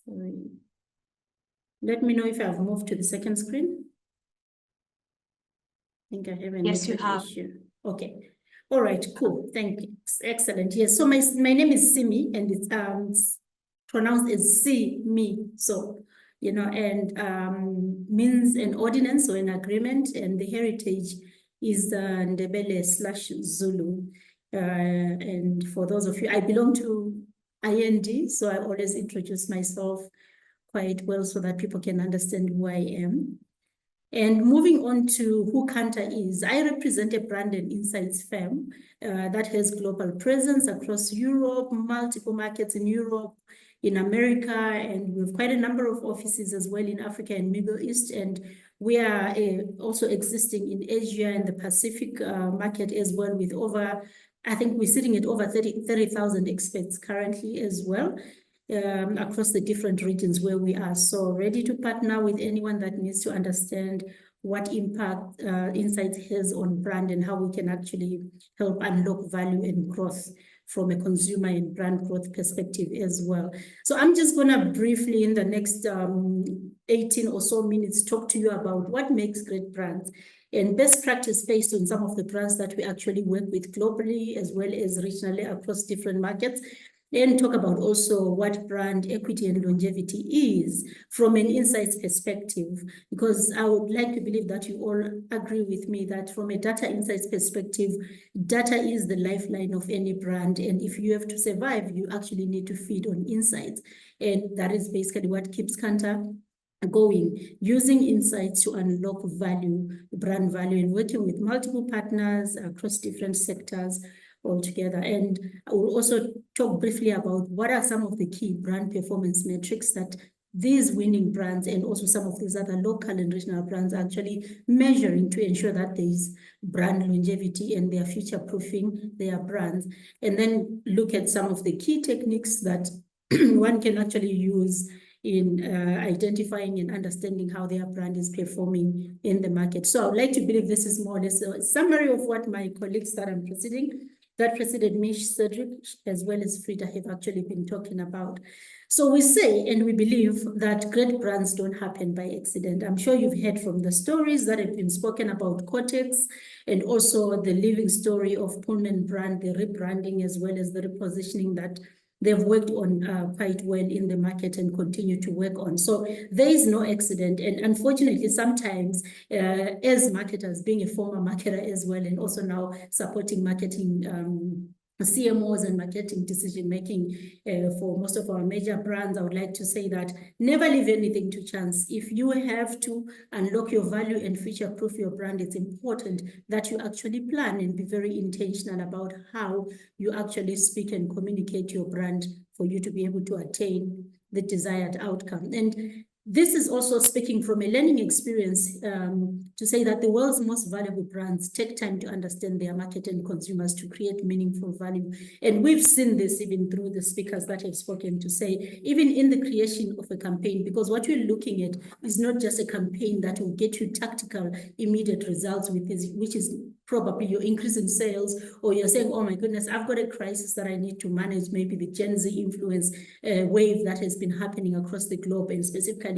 Sorry. Let me know if I've moved to the second screen. I think I have a Yes, you network have. issue. Okay. All right, cool. Thank you. Excellent. Yes. So my name is Simi, and it's pronounced as me. So, you know, and means an ordinance or an agreement, and the heritage is Ndebele/Zulu. And for those of you, I belong to IND, so I always introduce myself quite well so that people can understand who I am. And moving on to who KANTAR is, I represent a brand and insights firm that has global presence across Europe, multiple markets in Europe, in America, and we have quite a number of offices as well in Africa and Middle East. And we are also existing in Asia and the Pacific market as well, with over, I think we're sitting at over 30,000 experts currently as well. Across the different regions where we are. So ready to partner with anyone that needs to understand what impact insights has on brand and how we can actually help unlock value and growth from a consumer and brand growth perspective as well. So I'm just gonna briefly in the next 18 or so minutes talk to you about what makes great brands and best practice based on some of the brands that we actually work with globally as well as regionally across different markets. And talk about also what brand equity and longevity is from an insights perspective, because I would like to believe that you all agree with me that from a data insights perspective, data is the lifeline of any brand. And if you have to survive, you actually need to feed on insights. And that is basically what keeps KANTAR going, using insights to unlock value, brand value, and working with multiple partners across different sectors altogether. And I will also talk briefly about what are some of the key brand performance metrics that these winning brands and also some of these other local and regional brands are actually measuring to ensure that there is brand longevity and they are future-proofing their brands. And then look at some of the key techniques that one can actually use in identifying and understanding how their brand is performing in the market. So I would like to believe this is more or less a summary of what my colleagues that preceded me, Cedric, as well as Frida, have actually been talking about. So we say and we believe that great brands don't happen by accident. I'm sure you've heard from the stories that have been spoken about Cortex and also the living story of Pullman brand, the rebranding as well as the repositioning that they've worked on quite well in the market and continue to work on. So there is no accident. And unfortunately, sometimes as marketers, being a former marketer as well, and also now supporting marketing CMOs and marketing decision-making for most of our major brands, I would like to say that never leave anything to chance. If you have to unlock your value and future-proof your brand, it's important that you actually plan and be very intentional about how you actually speak and communicate your brand for you to be able to attain the desired outcome. And This is also speaking from a learning experience to say that the world's most valuable brands take time to understand their market and consumers to create meaningful value. And we've seen this even through the speakers that have spoken to say, even in the creation of a campaign, because what we're looking at is not just a campaign that will get you tactical, immediate results with this, which is probably your increase in sales, or you're saying, oh my goodness, I've got a crisis that I need to manage, maybe the Gen Z influence wave that has been happening across the globe, and specifically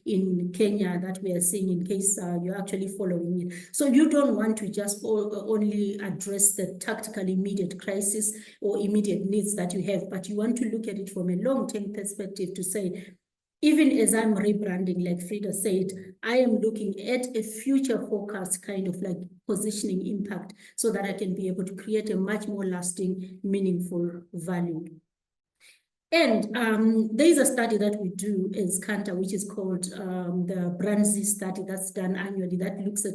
in Kenya that we are seeing, in case you're actually following it. So you don't want to just only address the tactical immediate crisis or immediate needs that you have, but you want to look at it from a long-term perspective to say, even as I'm rebranding, like Frida said, I am looking at a future forecast kind of like positioning impact so that I can be able to create a much more lasting, meaningful value. And there's a study that we do as KANTAR, which is called the Brand Z study that's done annually, that looks at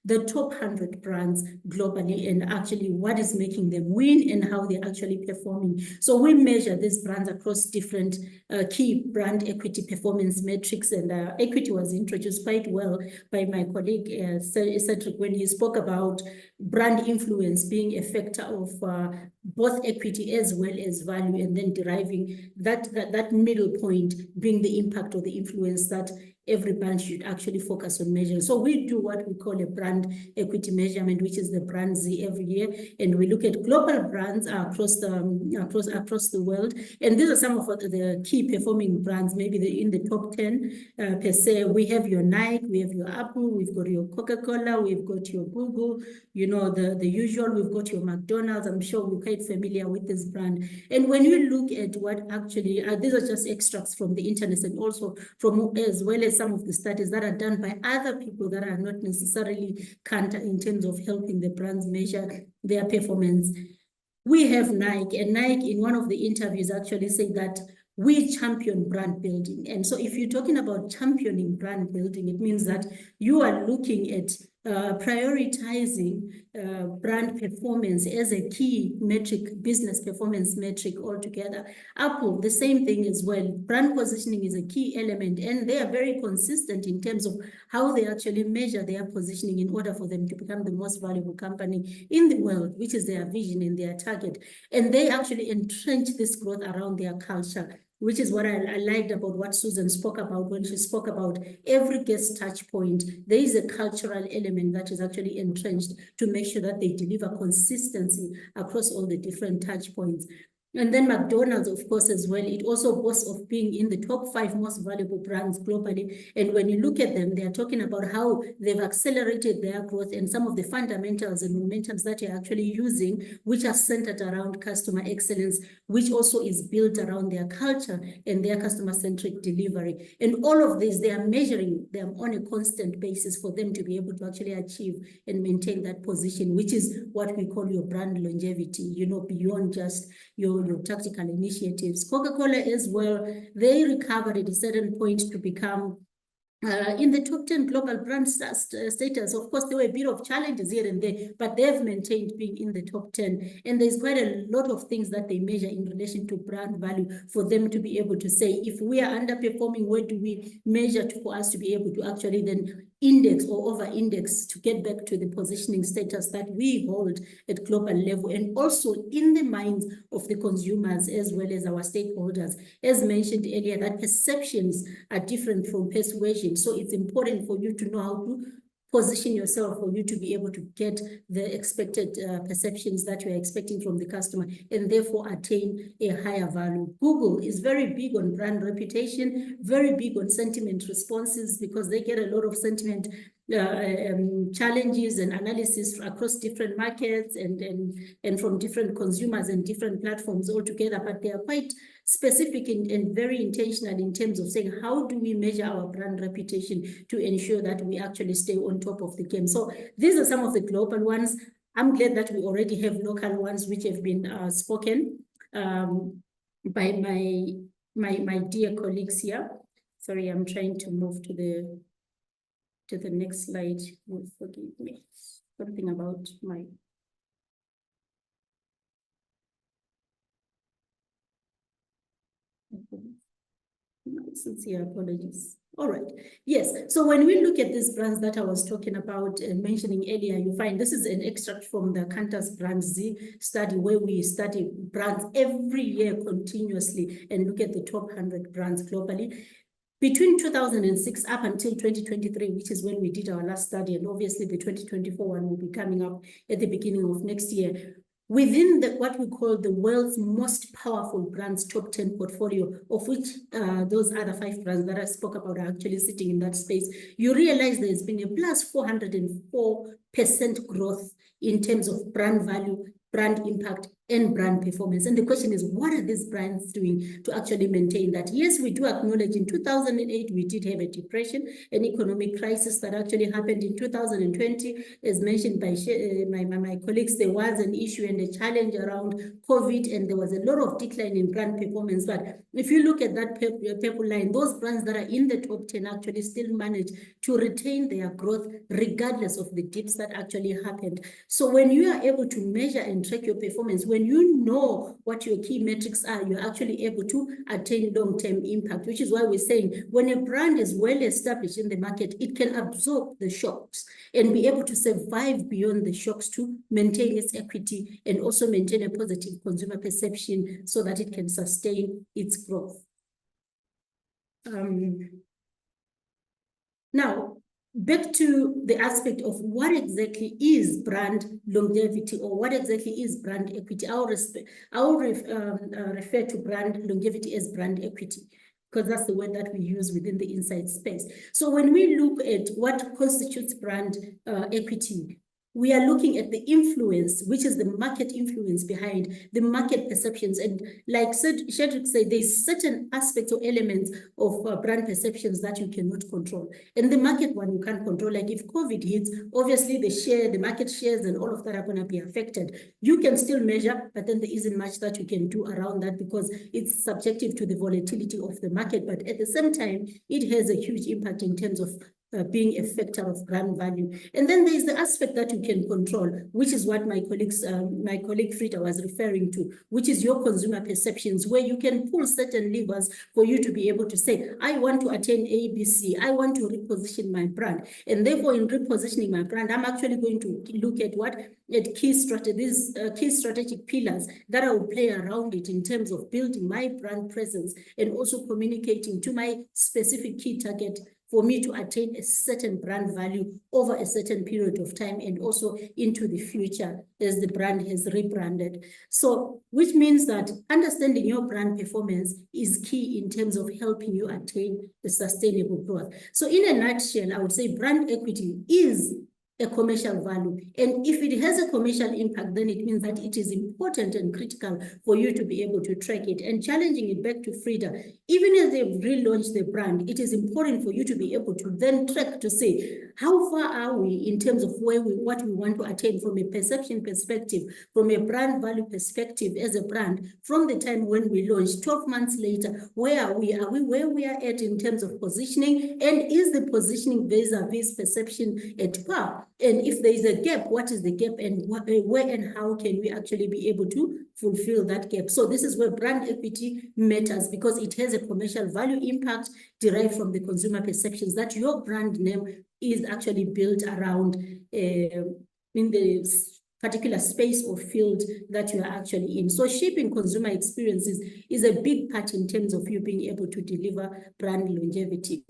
the top 100 brands globally and actually what is making them win and how they're actually performing. So we measure these brands across different key brand equity performance metrics, and equity was introduced quite well by my colleague Cedric when he spoke about brand influence being a factor of both equity as well as value, and then deriving that middle point being the impact or the influence that every brand should actually focus on measuring. So we do what we call a brand equity measurement, which is the Brand Z every year, and we look at global brands across the world. And these are some of the key performing brands, maybe in the top 10 per se. We have your Nike, we have your Apple, we've got your Coca-Cola, we've got your Google, you know, the usual, we've got your McDonald's. I'm sure we're quite familiar with this brand. And when you look at what actually, these are just extracts from the internet, and also from as well as some of the studies that are done by other people that are not necessarily KANTAR in terms of helping the brands measure their performance. We have Nike, and Nike in one of the interviews actually said that we champion brand building. And so if you're talking about championing brand building, it means that you are looking at prioritizing brand performance as a key metric, business performance metric altogether. Apple, the same thing as well. Brand positioning is a key element, and they are very consistent in terms of how they actually measure their positioning in order for them to become the most valuable company in the world, which is their vision and their target. And they actually entrench this growth around their culture, which is what I liked about what Susan spoke about when she spoke about every guest touch point. There is a cultural element that is actually entrenched to make sure that they deliver consistency across all the different touch points. And then McDonald's, of course, as well, it also boasts of being in the top 5 most valuable brands globally. And when you look at them, they are talking about how they've accelerated their growth and some of the fundamentals and momentums that you're actually using, which are centered around customer excellence, which also is built around their culture and their customer-centric delivery. And all of this, they are measuring them on a constant basis for them to be able to actually achieve and maintain that position, which is what we call your brand longevity, you know, beyond just your tactical initiatives. Coca-Cola as well, they recovered at a certain point to become in the top 10 global brand status. Of course, there were a bit of challenges here and there, but they've maintained being in the top 10. And there's quite a lot of things that they measure in relation to brand value for them to be able to say, if we are underperforming, where do we measure for us to be able to actually then index or over-index to get back to the positioning status that we hold at global level, and also in the minds of the consumers as well as our stakeholders. As mentioned earlier, that perceptions are different from persuasion. So it's important for you to know how to position yourself for you to be able to get the expected perceptions that you're expecting from the customer and therefore attain a higher value. Google is very big on brand reputation, very big on sentiment responses, because they get a lot of sentiment challenges and analysis across different markets and from different consumers and different platforms altogether, but they are quite specific and very intentional in terms of saying, how do we measure our brand reputation to ensure that we actually stay on top of the game? So these are some of the global ones. I'm glad that we already have local ones which have been spoken by my dear colleagues here. Sorry, I'm trying to move to the next slide. Forgive me. Something about my sincere apologies. All right. Yes. So when we look at these brands that I was talking about and mentioning earlier, you find this is an extract from the KANTAR's Brand Z study, where we study brands every year continuously and look at the top 100 brands globally. Between 2006 up until 2023, which is when we did our last study, and obviously the 2024 one will be coming up at the beginning of next year, within what we call the world's most powerful brands top 10 portfolio, of which those other 5 brands that I spoke about are actually sitting in that space, you realize there's been a plus 404% growth in terms of brand value, brand impact, and brand performance. And the question is, what are these brands doing to actually maintain that? Yes, we do acknowledge in 2008, we did have a depression, an economic crisis that actually happened in 2020. As mentioned by my colleagues, there was an issue and a challenge around COVID, and there was a lot of decline in brand performance. But if you look at that purple line, those brands that are in the top 10 actually still manage to retain their growth regardless of the dips that actually happened. So when you are able to measure and track your performance, when you know what your key metrics are, you're actually able to attain long-term impact, which is why we're saying when a brand is well established in the market, it can absorb the shocks and be able to survive beyond the shocks to maintain its equity and also maintain a positive consumer perception so that it can sustain its growth. Now, back to the aspect of what exactly is brand longevity, or what exactly is brand equity. I'll refer to brand longevity as brand equity, because that's the word that we use within the insight space. So when we look at what constitutes brand equity, we are looking at the influence, which is the market influence behind the market perceptions. And like Cedric said, there's certain aspects or elements of brand perceptions that you cannot control. And the market one you can't control. Like if COVID hits, obviously the market shares and all of that are going to be affected. You can still measure, but then there isn't much that you can do around that because it's subjective to the volatility of the market. But at the same time, it has a huge impact in terms of being a factor of brand value. And then there's the aspect that you can control, which is what my colleague Frida was referring to, which is your consumer perceptions, where you can pull certain levers for you to be able to say, I want to attain ABC, I want to reposition my brand. And therefore, in repositioning my brand, I'm actually going to look at key strategic pillars that I will play around it in terms of building my brand presence and also communicating to my specific key target for me to attain a certain brand value over a certain period of time and also into the future as the brand has rebranded. So, which means that understanding your brand performance is key in terms of helping you attain the sustainable growth. So in a nutshell, I would say brand equity is a commercial value. And if it has a commercial impact, then it means that it is important and critical for you to be able to track it. And challenging it back to Frida, even as they've relaunched the brand, it is important for you to be able to then track to say, how far are we in terms of what we want to attain from a perception perspective, from a brand value perspective as a brand, from the time when we launched, 12 months later, where are we? Are we where we are at in terms of positioning? And is the positioning vis-a-vis perception at par? And if there is a gap, what is the gap, and where and how can we actually be able to fulfill that gap? So this is where brand equity matters, because it has a commercial value impact derived from the consumer perceptions that your brand name is actually built around in the particular space or field that you are actually in. So shaping consumer experiences is a big part in terms of you being able to deliver brand longevity.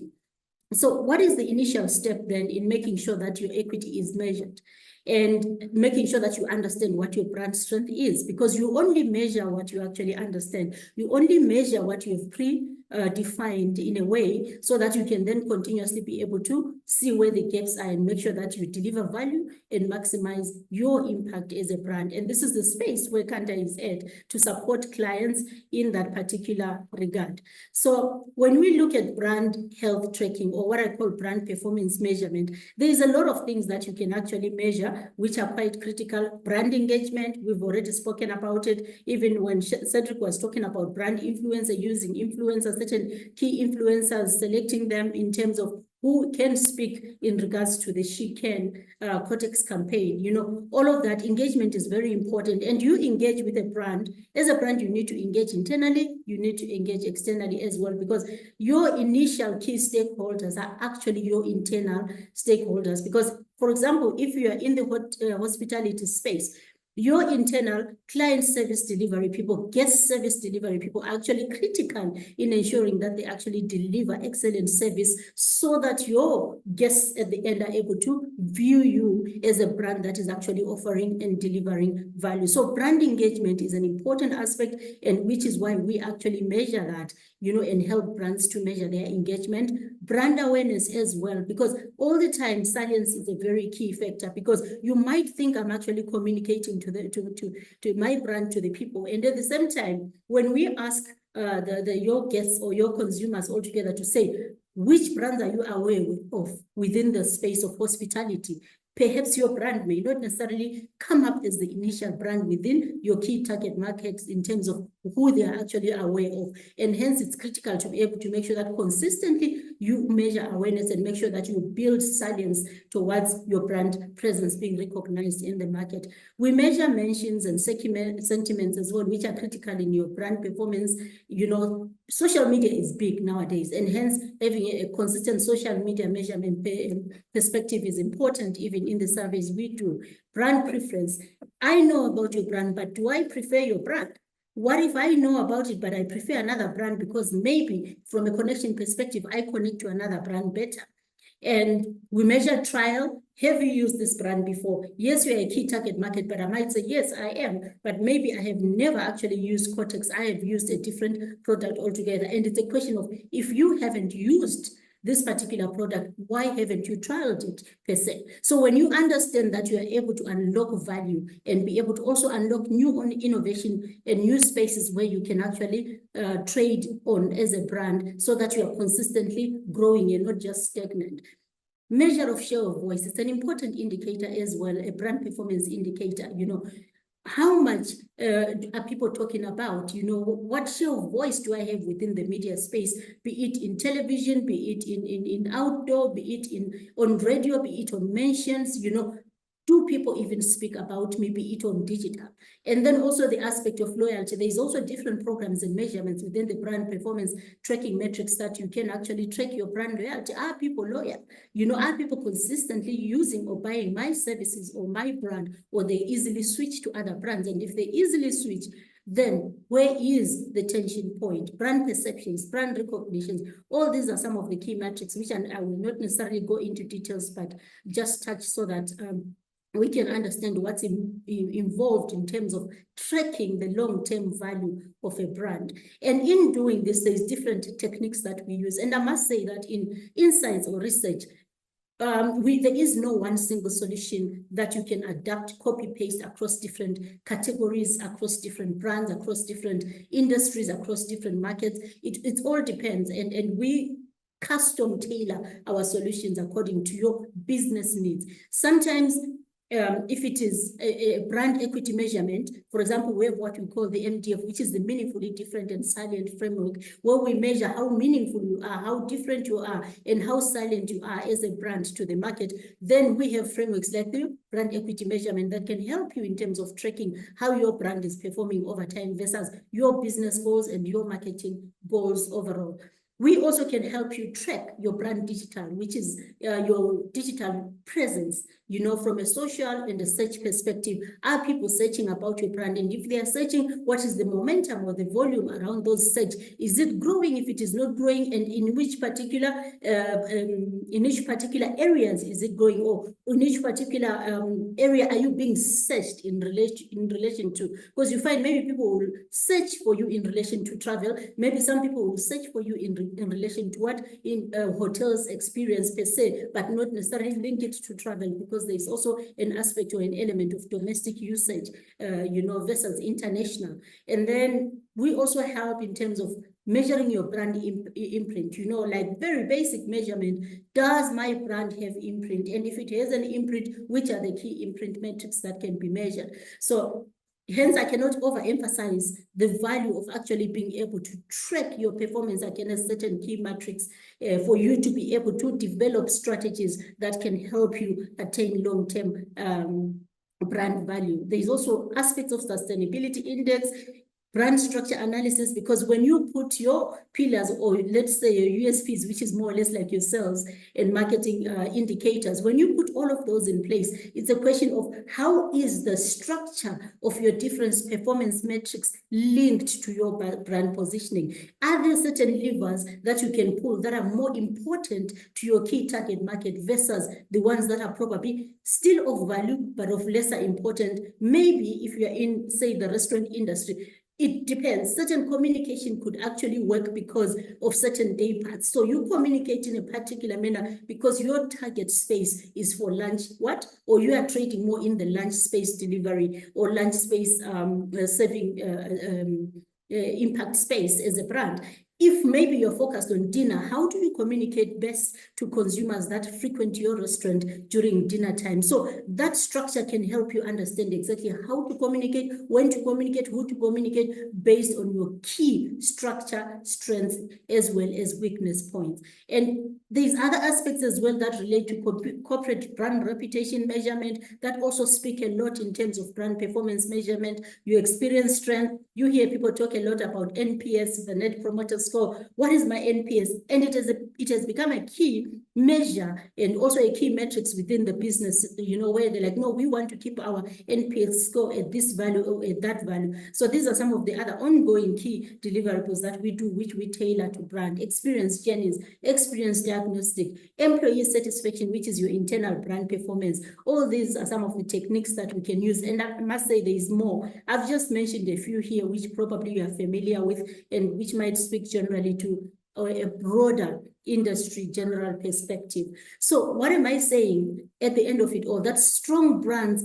So what is the initial step then in making sure that your equity is measured and making sure that you understand what your brand strength is? Because you only measure what you actually understand. You only measure what you have defined in a way so that you can then continuously be able to see where the gaps are and make sure that you deliver value and maximize your impact as a brand. And this is the space where KANTAR is at to support clients in that particular regard. So when we look at brand health tracking, or what I call brand performance measurement, there is a lot of things that you can actually measure, which are quite critical. Brand engagement, we've already spoken about it. Even when Cedric was talking about brand influencer, using influencers, certain key influencers, selecting them in terms of who can speak in regards to the She Can Cortex campaign. You know, all of that engagement is very important. And you engage with a brand. As a brand, you need to engage internally, you need to engage externally as well, because your initial key stakeholders are actually your internal stakeholders. Because, for example, if you are in the hospitality space, your internal client service delivery people, guest service delivery people are actually critical in ensuring that they actually deliver excellent service so that your guests at the end are able to view you as a brand that is actually offering and delivering value. So brand engagement is an important aspect, and which is why we actually measure that, you know, and help brands to measure their engagement. Brand awareness as well, because all the time science is a very key factor, because you might think I'm actually communicating to my brand, to the people, and at the same time, when we ask your guests or your consumers altogether to say which brands are you aware of within the space of hospitality, perhaps your brand may not necessarily come up as the initial brand within your key target markets in terms of who they are actually aware of. And hence it's critical to be able to make sure that consistently you measure awareness and make sure that you build salience towards your brand presence being recognized in the market. We measure mentions and sentiments as well, which are critical in your brand performance. You know, social media is big nowadays, and hence having a consistent social media measurement perspective is important, even in the surveys we do. Brand preference. I know about your brand, but do I prefer your brand? What if I know about it, but I prefer another brand because maybe from a connection perspective, I connect to another brand better? And we measure trial. Have you used this brand before? Yes, you're a key target market, but I might say, yes, I am, but maybe I have never actually used Cortex. I have used a different product altogether. And it's a question of, if you haven't used this particular product, why haven't you trialed it per se? So when you understand that, you are able to unlock value and be able to also unlock new innovation and new spaces where you can actually trade on as a brand, so that you are consistently growing and not just stagnant. Measure of share of voice. It's an important indicator as well, a brand performance indicator. You know, how much are people talking about? You know, what share of voice do I have within the media space, be it in television, be it in outdoor, be it on radio, be it on mentions, you know, do people even speak about me, be it on digital? And then also the aspect of loyalty. There's also different programs and measurements within the brand performance tracking metrics that you can actually track your brand loyalty. Are people loyal? You know, are people consistently using or buying my services or my brand, or they easily switch to other brands? And if they easily switch, then where is the tension point? Brand perceptions, brand recognitions, all these are some of the key metrics, which I will not necessarily go into details, but just touch so that we can understand what's involved in terms of tracking the long-term value of a brand. And in doing this, there's different techniques that we use. And I must say that in science or research, there is no one single solution that you can adapt, copy, paste across different categories, across different brands, across different industries, across different markets. It all depends. And we custom tailor our solutions according to your business needs. Sometimes if it is a brand equity measurement, for example, we have what we call the MDF, which is the meaningfully different and silent framework, where we measure how meaningful you are, how different you are, and how silent you are as a brand to the market. Then we have frameworks like the brand equity measurement that can help you in terms of tracking how your brand is performing over time versus your business goals and your marketing goals overall. We also can help you track your brand digital, which is your digital presence, you know, from a social and a search perspective. Are people searching about your brand? And if they are searching, what is the momentum or the volume around those search? Is it growing? If it is not growing, and in which particular areas is it growing, or in which particular area are you being searched in relation to? Because you find maybe people will search for you in relation to travel. Maybe some people will search for you in relation to what in hotels experience per se, but not necessarily link it to travel, because there's also an aspect or an element of domestic usage, you know, versus international. And then we also help in terms of measuring your brand imprint, you know, like very basic measurement. Does my brand have imprint? And if it has an imprint, which are the key imprint metrics that can be measured? So Hence, I cannot overemphasize the value of actually being able to track your performance against certain key metrics for you to be able to develop strategies that can help you attain long-term brand value. There's also aspects of sustainability index, brand structure analysis, because when you put your pillars, or let's say your USPs, which is more or less like your sales and marketing indicators, when you put all of those in place, it's a question of how is the structure of your different performance metrics linked to your brand positioning? Are there certain levers that you can pull that are more important to your key target market versus the ones that are probably still of value but of lesser important? Maybe if you're in, say, the restaurant industry, it depends. Certain communication could actually work because of certain day parts. So you communicate in a particular manner because your target space is for lunch, or you are trading more in the lunch space delivery or lunch space serving impact space as a brand. If maybe you're focused on dinner, how do you communicate best to consumers that frequent your restaurant during dinner time? So that structure can help you understand exactly how to communicate, when to communicate, who to communicate, based on your key structure, strengths, as well as weakness points. And there's other aspects as well that relate to corporate brand reputation measurement that also speak a lot in terms of brand performance measurement, your experience strength. You hear people talk a lot about NPS, the Net Promoter Score. What is my NPS? And it has become a key measure and also a key metrics within the business, where they're like, no, we want to keep our NPS score at this value or at that value. So these are some of the other ongoing key deliverables that we do, which we tailor to brand. Experience journeys, experience diagnostic, employee satisfaction, which is your internal brand performance. All these are some of the techniques that we can use. And I must say there is more. I've just mentioned a few here, which probably you are familiar with and which might speak generally to a broader industry general perspective. So what am I saying at the end of it all? That strong brands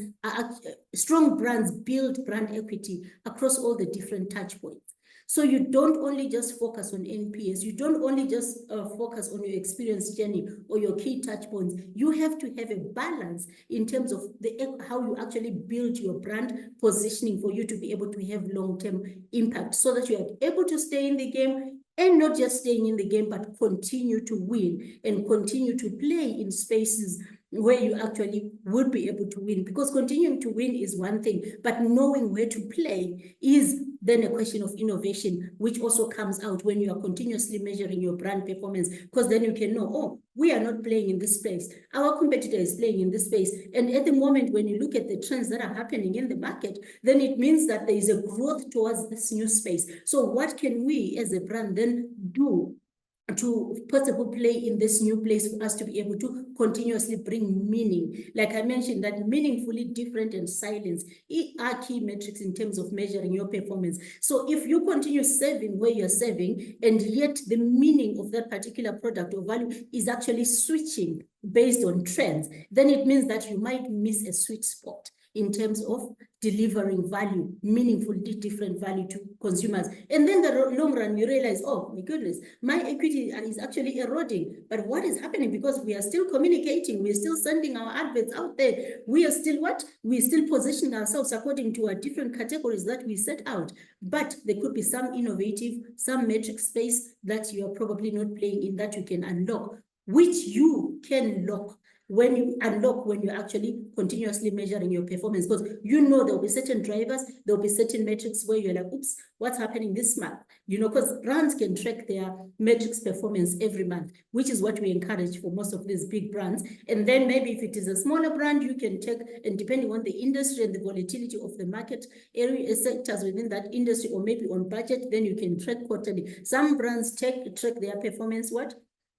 build brand equity across all the different touch points. So you don't only just focus on NPS, you don't only just focus on your experience journey or your key touch points. You have to have a balance in terms of how you actually build your brand positioning for you to be able to have long-term impact, so that you are able to stay in the game, and not just staying in the game, but continue to win and continue to play in spaces where you actually would be able to win. Because continuing to win is one thing, but knowing where to play is then a question of innovation, which also comes out when you are continuously measuring your brand performance, because then you can know, oh, we are not playing in this space. Our competitor is playing in this space. And at the moment, when you look at the trends that are happening in the market, then it means that there is a growth towards this new space. So what can we as a brand then do to possibly play in this new place for us to be able to continuously bring meaning? Like I mentioned, that meaningfully different and silence are key metrics in terms of measuring your performance. So if you continue serving where you're serving, and yet the meaning of that particular product or value is actually switching based on trends, then it means that you might miss a sweet spot in terms of delivering value, meaningfully different value to consumers. And then the long run, you realize, oh my goodness, my equity is actually eroding. But what is happening? Because we are still communicating, we're still sending our adverts out there. We are still what? We're still positioning ourselves according to our different categories that we set out. But there could be some innovative, some metric space that you are probably not playing in that you can unlock, which you can lock when you unlock, when you're actually continuously measuring your performance, because you know there'll be certain drivers, there'll be certain metrics where you're like, oops, what's happening this month? Because brands can track their metrics performance every month, which is what we encourage for most of these big brands. And then maybe if it is a smaller brand, you can check, and depending on the industry and the volatility of the market area sectors within that industry, or maybe on budget, then you can track quarterly. Some brands track their performance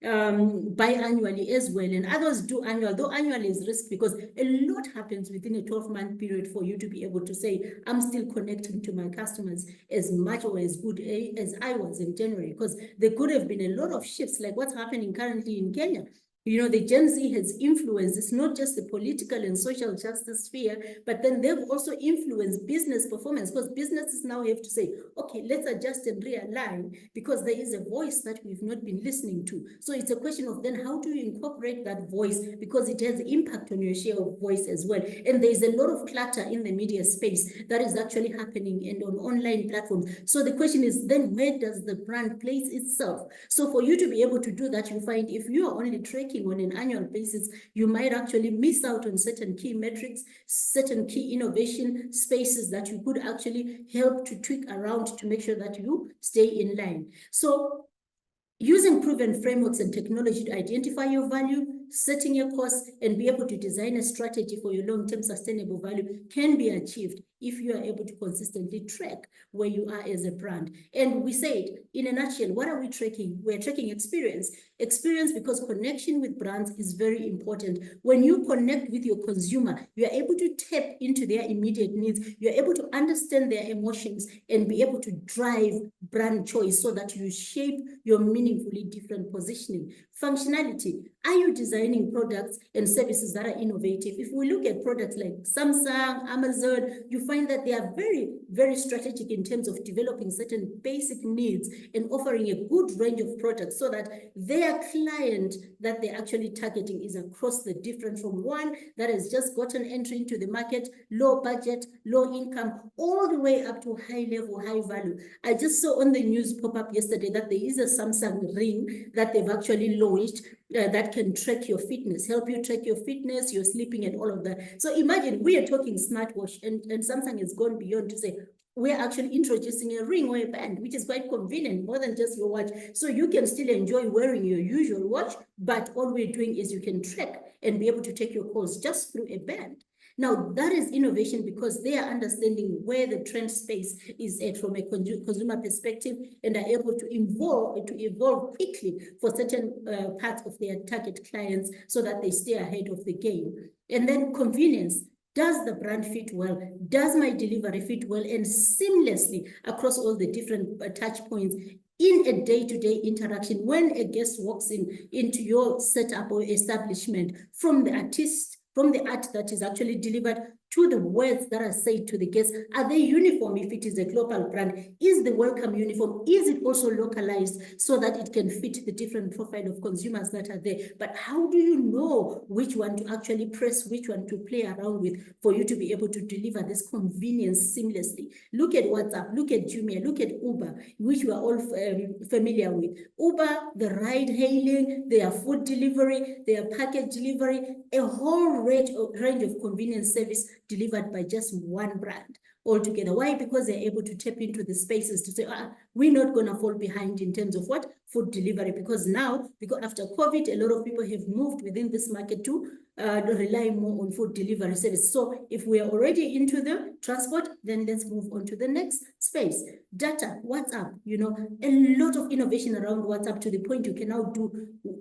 biannually as well, and others do annual, though annual is risk because a lot happens within a 12-month period for you to be able to say, I'm still connecting to my customers as much or as good as I was in January, because there could have been a lot of shifts, like what's happening currently in Kenya. You know, the Gen Z has influenced, it's not just the political and social justice sphere, but then they've also influenced business performance, because businesses now have to say, okay, let's adjust and realign, because there is a voice that we've not been listening to. So it's a question of then how do you incorporate that voice, because it has impact on your share of voice as well. And there's a lot of clutter in the media space that is actually happening and on online platforms. So the question is then, where does the brand place itself? So for you to be able to do that, you find if you are only tracking on an annual basis, you might actually miss out on certain key metrics, certain key innovation spaces that you could actually help to tweak around to make sure that you stay in line. So using proven frameworks and technology to identify your value, setting your costs, and be able to design a strategy for your long-term sustainable value can be achieved if you are able to consistently track where you are as a brand. And we said, in a nutshell, what are we tracking? We're tracking experience. Experience, because connection with brands is very important. When you connect with your consumer, you are able to tap into their immediate needs. You're able to understand their emotions and be able to drive brand choice so that you shape your meaningfully different positioning. Functionality. Are you designing products and services that are innovative? If we look at products like Samsung, Amazon, you find that they are very, very strategic in terms of developing certain basic needs and offering a good range of products so that their client that they're actually targeting is across the different, from one that has just gotten entry into the market, low budget, low income, all the way up to high level, high value. I just saw on the news pop up yesterday that there is a Samsung ring that they've actually launched that can track your fitness, help you track your fitness, your sleeping, and all of that. So imagine we are talking smartwatch, and Samsung has gone beyond to say, we're actually introducing a ring or a band, which is quite convenient, more than just your watch. So you can still enjoy wearing your usual watch, but all we're doing is you can track and be able to take your calls just through a band. Now, that is innovation because they are understanding where the trend space is at from a consumer perspective and are able to evolve quickly for certain parts of their target clients so that they stay ahead of the game. And then convenience. Does the brand fit well? Does my delivery fit well and seamlessly across all the different touch points in a day-to-day interaction? When a guest walks into your setup or establishment, from the artist, from the art that is actually delivered to the words that are said to the guests, are they uniform if it is a global brand? Is the welcome uniform? Is it also localized so that it can fit the different profile of consumers that are there? But how do you know which one to actually press, which one to play around with for you to be able to deliver this convenience seamlessly? Look at WhatsApp, look at Jumia, look at Uber, which we are all familiar with. Uber, the ride hailing, their food delivery, their package delivery, a whole range of convenience service delivered by just one brand altogether. Why? Because they're able to tap into the spaces to say, we're not going to fall behind in terms of what? Food delivery. Because now, because after COVID, a lot of people have moved within this market to rely more on food delivery service. So if we are already into the transport, then let's move on to the next space. Data, WhatsApp, you know, a lot of innovation around WhatsApp to the point you can now do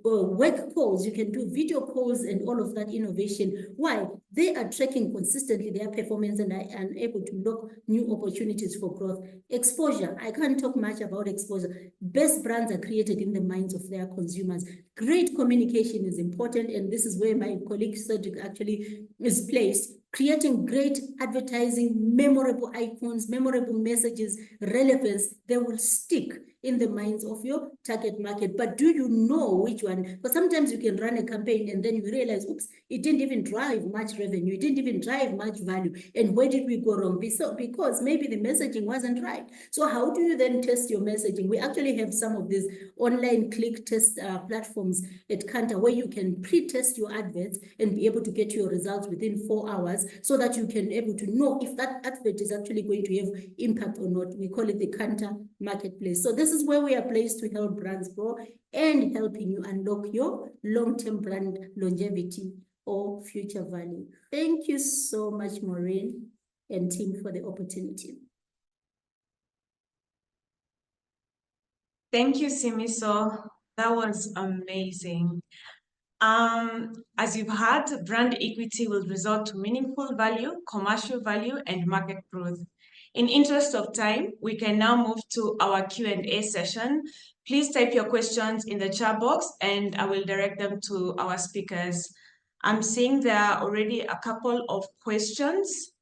web calls, you can do video calls and all of that innovation. Why? They are tracking consistently their performance and are able to look new opportunities for growth. Exposure, I can't talk much about exposure. Best brands are created in the minds of their consumers. Great communication is important, and this is where my colleague Cedric actually is placed. Creating great advertising, memorable icons, memorable messages, relevance, they will stick in the minds of your target market. But do you know which one? Because sometimes you can run a campaign and then you realize, oops, it didn't even drive much revenue. It didn't even drive much value. And where did we go wrong? Because maybe the messaging wasn't right. So how do you then test your messaging? We actually have some of these online click test platforms at KANTAR where you can pre-test your adverts and be able to get your results within 4 hours so that you can be able to know if that advert is actually going to have impact or not. We call it the KANTAR marketplace. So this is where we are placed to help brands grow and helping you unlock your long-term brand longevity or future value. Thank you so much, Maureen and team, for the opportunity. Thank you, Simiso. That was amazing. As you've heard, brand equity will result to meaningful value, commercial value, and market growth. In interest of time, we can now move to our Q&A session. Please type your questions in the chat box and I will direct them to our speakers. I'm seeing there are already a couple of questions.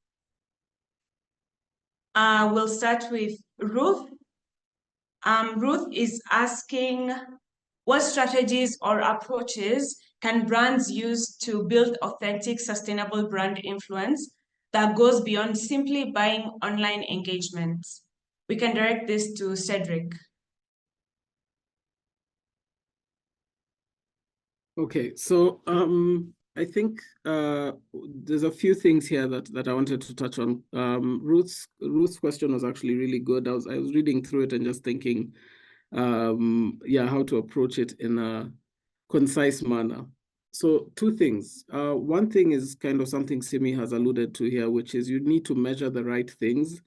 We'll start with Ruth. Ruth is asking, what strategies or approaches can brands use to build authentic, sustainable brand influence that goes beyond simply buying online engagement? We can direct this to Cedric. Okay, so I think there's a few things here that I wanted to touch on. Ruth's question was actually really good. I was reading through it and just thinking, how to approach it in a concise manner. So two things. One thing is kind of something Simi has alluded to here, which is you need to measure the right things.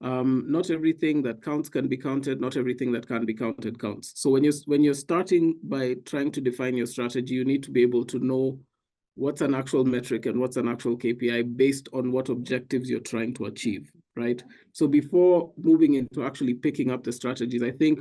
Not everything that counts can be counted. Not everything that can be counted counts. So when you're starting by trying to define your strategy, you need to be able to know what's an actual metric and what's an actual KPI based on what objectives you're trying to achieve, right? So before moving into actually picking up the strategies, I think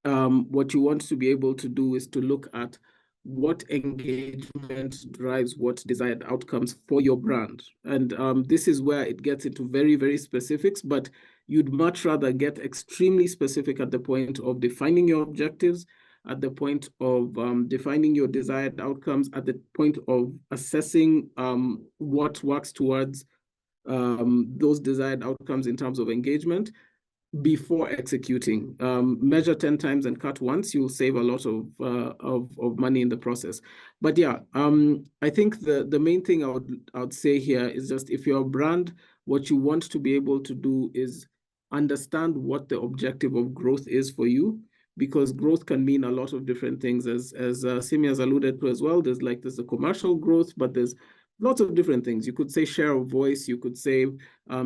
what you want to be able to do is to look at what engagement drives what desired outcomes for your brand. And this is where it gets into very, very specifics, but you'd much rather get extremely specific at the point of defining your objectives, at the point of defining your desired outcomes, at the point of assessing what works towards those desired outcomes in terms of engagement, before executing. Measure 10 times and cut once, you'll save a lot of money in the process. But yeah, I think the main thing I would say here is just, if you're a brand, what you want to be able to do is understand what the objective of growth is for you, because growth can mean a lot of different things, as Simi has alluded to as well. There's the commercial growth, but there's lots of different things. You could say share of voice, you could say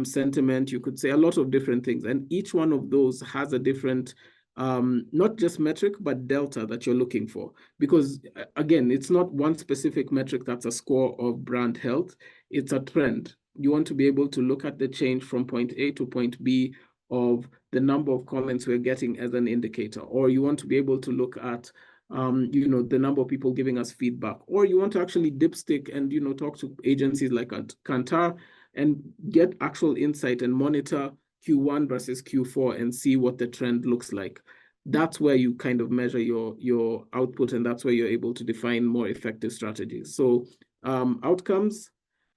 sentiment, you could say a lot of different things. And each one of those has a different, not just metric, but delta that you're looking for. Because again, it's not one specific metric that's a score of brand health, it's a trend. You want to be able to look at the change from point A to point B of the number of comments we're getting as an indicator, or you want to be able to look at the number of people giving us feedback, or you want to actually dipstick and talk to agencies like KANTAR and get actual insight and monitor Q1 versus Q4 and see what the trend looks like. That's where you kind of measure your output, and that's where you're able to define more effective strategies. So outcomes,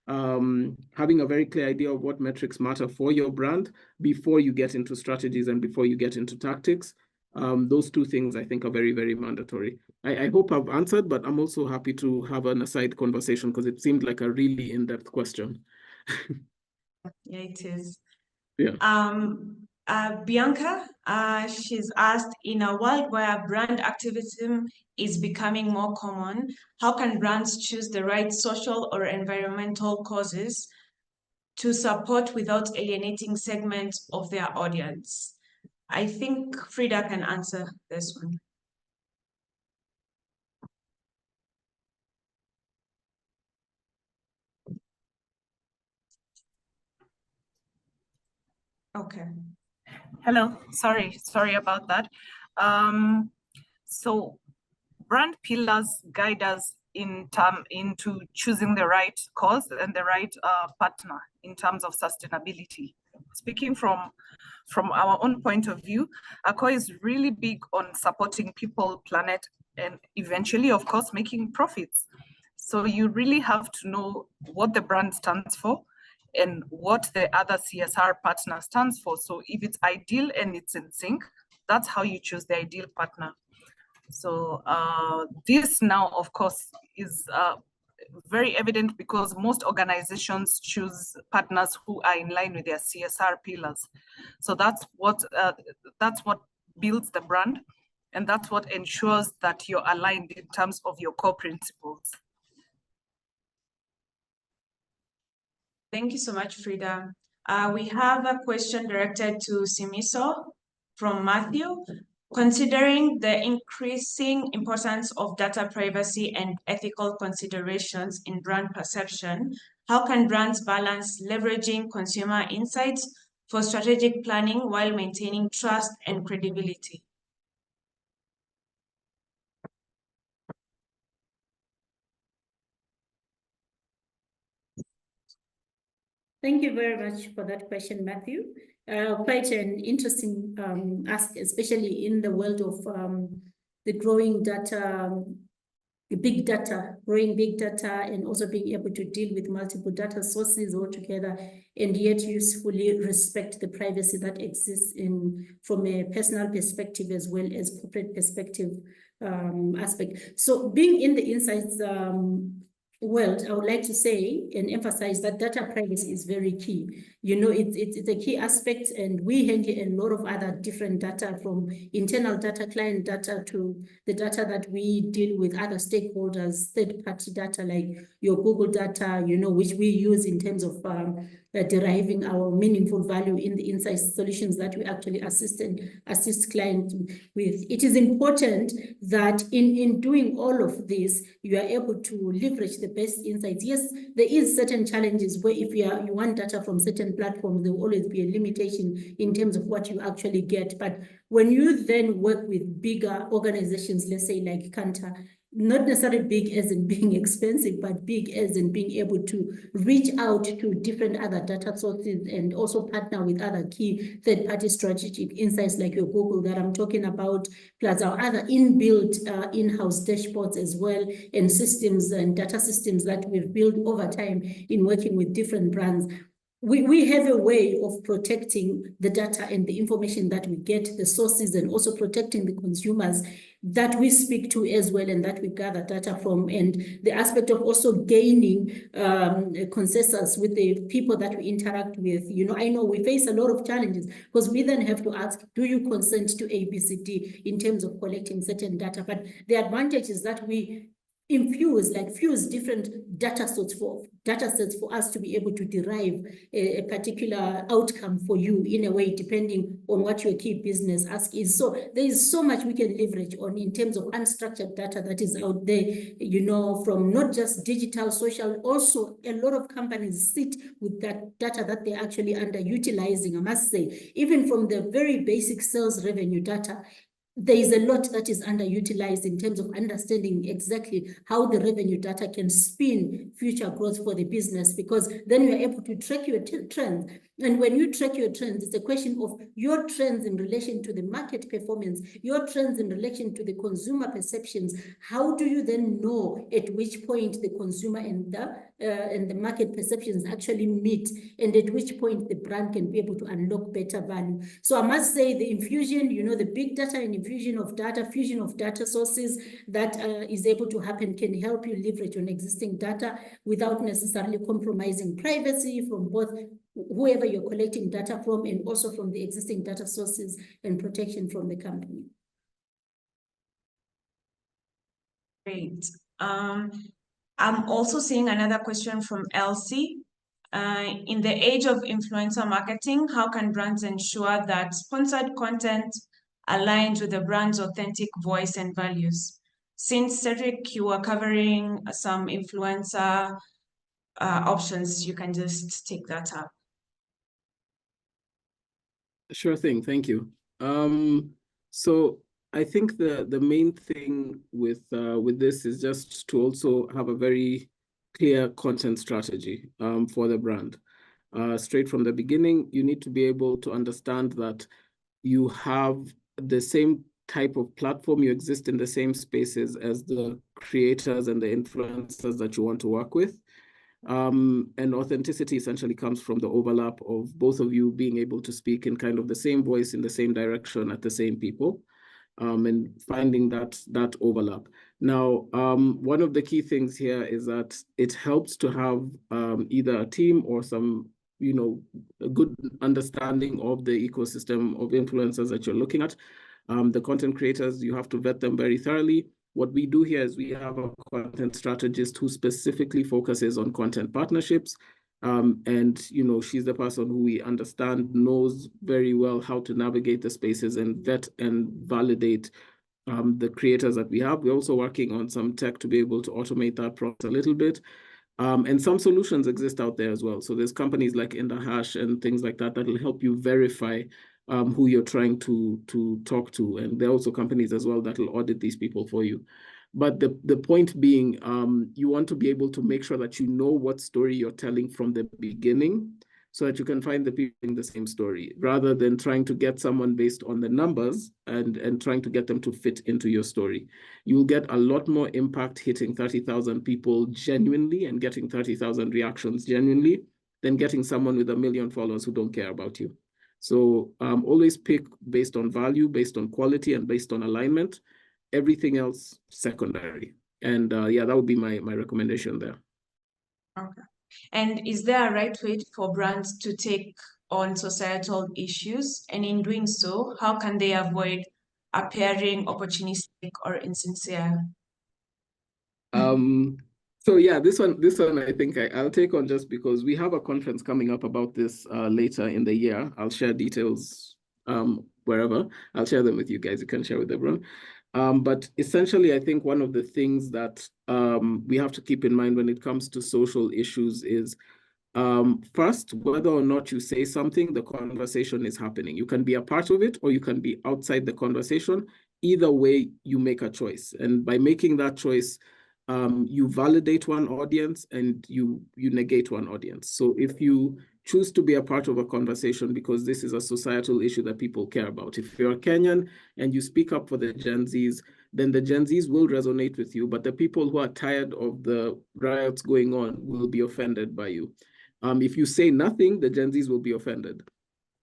having a very clear idea of what metrics matter for your brand before you get into strategies and before you get into tactics. Those two things I think are very, very mandatory. I hope I've answered, but I'm also happy to have an aside conversation because it seemed like a really in-depth question. Yeah, it is. Yeah. Bianca, she's asked, in a world where brand activism is becoming more common, how can brands choose the right social or environmental causes to support without alienating segments of their audience? I think Frida can answer this one. Okay. Hello, sorry about that. So brand pillars guide us into choosing the right cause and the right partner in terms of sustainability. Speaking from our own point of view, ACOI is really big on supporting people, planet, and eventually, of course, making profits. So you really have to know what the brand stands for and what the other CSR partner stands for. So if it's ideal and it's in sync, that's how you choose the ideal partner. So this now, of course, is very evident because most organizations choose partners who are in line with their CSR pillars. So that's what builds the brand, and that's what ensures that you're aligned in terms of your core principles. Thank you so much, Frida. We have a question directed to Simiso from Matthew. Considering the increasing importance of data privacy and ethical considerations in brand perception, how can brands balance leveraging consumer insights for strategic planning while maintaining trust and credibility? Thank you very much for that question, Matthew. Quite an interesting ask, especially in the world of the growing data, growing big data, and also being able to deal with multiple data sources altogether, and yet usefully respect the privacy that exists from a personal perspective as well as corporate perspective aspect. So being in the insights world, I would like to say and emphasize that data privacy is very key. You know, it's a key aspect, and we handle a lot of other different data, from internal data, client data, to the data that we deal with other stakeholders, third-party data like your Google data, you know, which we use in terms of deriving our meaningful value in the insight solutions that we actually assist clients with. It is important that in doing all of this, you are able to leverage the best insights. Yes, there is certain challenges where if you want data from certain platforms, there will always be a limitation in terms of what you actually get. But when you then work with bigger organizations, let's say like KANTAR, not necessarily big as in being expensive, but big as in being able to reach out to different other data sources and also partner with other key third-party strategic insights like your Google that I'm talking about, plus our other inbuilt in-house dashboards as well, and systems and data systems that we've built over time in working with different brands. We have a way of protecting the data and the information that we get, the sources, and also protecting the consumers that we speak to as well and that we gather data from, and the aspect of also gaining consensus with the people that we interact with. You know, I know we face a lot of challenges because we then have to ask, do you consent to ABCD in terms of collecting certain data? But the advantage is that we fuse different data sets for us to be able to derive a particular outcome for you in a way, depending on what your key business ask is. So there is so much we can leverage on in terms of unstructured data that is out there, you know, from not just digital, social. Also, a lot of companies sit with that data that they're actually underutilizing, I must say, even from the very basic sales revenue data. There is a lot that is underutilized in terms of understanding exactly how the revenue data can spin future growth for the business, because then you're able to track your trends. And when you track your trends, it's a question of your trends in relation to the market performance, your trends in relation to the consumer perceptions. How do you then know at which point the consumer and the market perceptions actually meet, and at which point the brand can be able to unlock better value? So I must say the infusion, you know, the big data and infusion of data, fusion of data sources that is able to happen can help you leverage on existing data without necessarily compromising privacy from both whoever you're collecting data from and also from the existing data sources, and protection from the company. Great. I'm also seeing another question from Elsie. In the age of influencer marketing, how can brands ensure that sponsored content aligns with the brand's authentic voice and values? Since Cedric, you are covering some influencer options, you can just take that up. Sure thing, thank you. So I think the main thing with this is just to also have a very clear content strategy for the brand. Straight from the beginning, you need to be able to understand that you have the same type of platform, you exist in the same spaces as the creators and the influencers that you want to work with. And authenticity essentially comes from the overlap of both of you being able to speak in kind of the same voice, in the same direction, at the same people, and finding that overlap. Now, one of the key things here is that it helps to have either a team or some, you know, a good understanding of the ecosystem of influencers that you're looking at. The content creators, you have to vet them very thoroughly. What we do here is we have a content strategist who specifically focuses on content partnerships. And, you know, she's the person who we understand knows very well how to navigate the spaces and vet and validate the creators that we have. We're also working on some tech to be able to automate that process a little bit. And some solutions exist out there as well. So there's companies like IndaHash and things like that will help you verify who you're trying to talk to. And there are also companies as well that will audit these people for you. But the point being, you want to be able to make sure that you know what story you're telling from the beginning, so that you can find the people in the same story, rather than trying to get someone based on the numbers and trying to get them to fit into your story. You'll get a lot more impact hitting 30,000 people genuinely and getting 30,000 reactions genuinely than getting someone with 1 million followers who don't care about you. So always pick based on value, based on quality, and based on alignment. Everything else secondary. And yeah, that would be my recommendation there. Okay. And is there a right way for brands to take on societal issues? And in doing so, how can they avoid appearing opportunistic or insincere? So yeah, this one I think I'll take on, just because we have a conference coming up about this later in the year. I'll share details wherever. I'll share them with you guys. You can share with everyone. But essentially, I think one of the things that we have to keep in mind when it comes to social issues is, first, whether or not you say something, the conversation is happening. You can be a part of it or you can be outside the conversation. Either way, you make a choice. And by making that choice, you validate one audience and you negate one audience. So if you choose to be a part of a conversation because this is a societal issue that people care about, if you're a Kenyan and you speak up for the Gen Zs, then the Gen Zs will resonate with you, but the people who are tired of the riots going on will be offended by you. If you say nothing, the Gen Zs will be offended.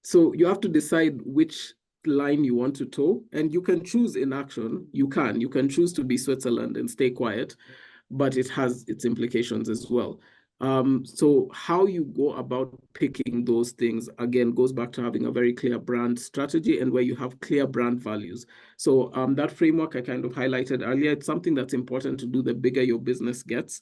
So you have to decide which line you want to toe, and you can choose inaction. You can choose to be Switzerland and stay quiet, but it has its implications as well. So how you go about picking those things, again, goes back to having a very clear brand strategy and where you have clear brand values. So that framework I kind of highlighted earlier, it's something that's important to do the bigger your business gets,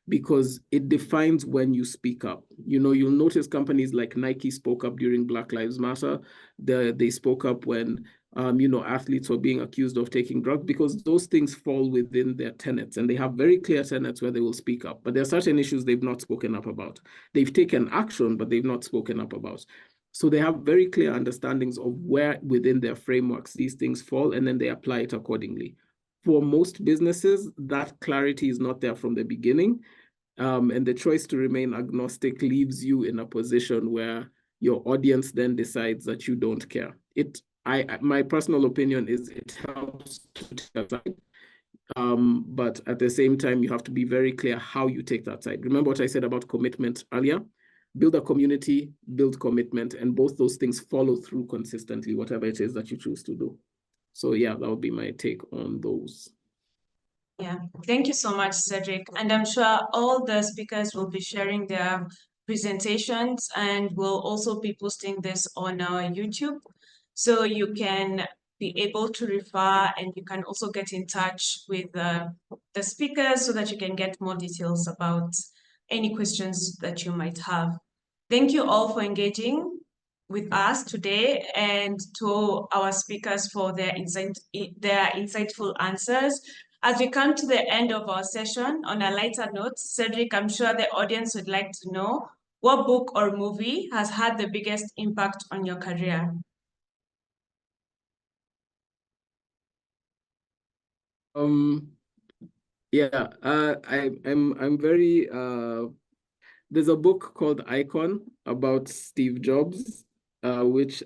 because it defines when you speak up. You know, you'll notice companies like Nike spoke up during Black Lives Matter. They spoke up when, athletes were being accused of taking drugs, because those things fall within their tenets, and they have very clear tenets where they will speak up. But there are certain issues they've not spoken up about. They've taken action, but they've not spoken up about. So they have very clear understandings of where within their frameworks these things fall, and then they apply it accordingly. For most businesses, that clarity is not there from the beginning. And the choice to remain agnostic leaves you in a position where your audience then decides that you don't care. My personal opinion is it helps to take that side. But at the same time, you have to be very clear how you take that side. Remember what I said about commitment earlier? Build a community, build commitment, and both those things follow through consistently, whatever it is that you choose to do. So yeah, that would be my take on those. Yeah, thank you so much, Cedric. And I'm sure all the speakers will be sharing their presentations, and we'll also be posting this on our YouTube. So you can be able to refer, and you can also get in touch with the speakers so that you can get more details about any questions that you might have. Thank you all for engaging with us today, and to our speakers for their insightful answers. As we come to the end of our session, on a lighter note, Cedric, I'm sure the audience would like to know what book or movie has had the biggest impact on your career? Yeah, I'm very there's a book called Icon about Steve Jobs, which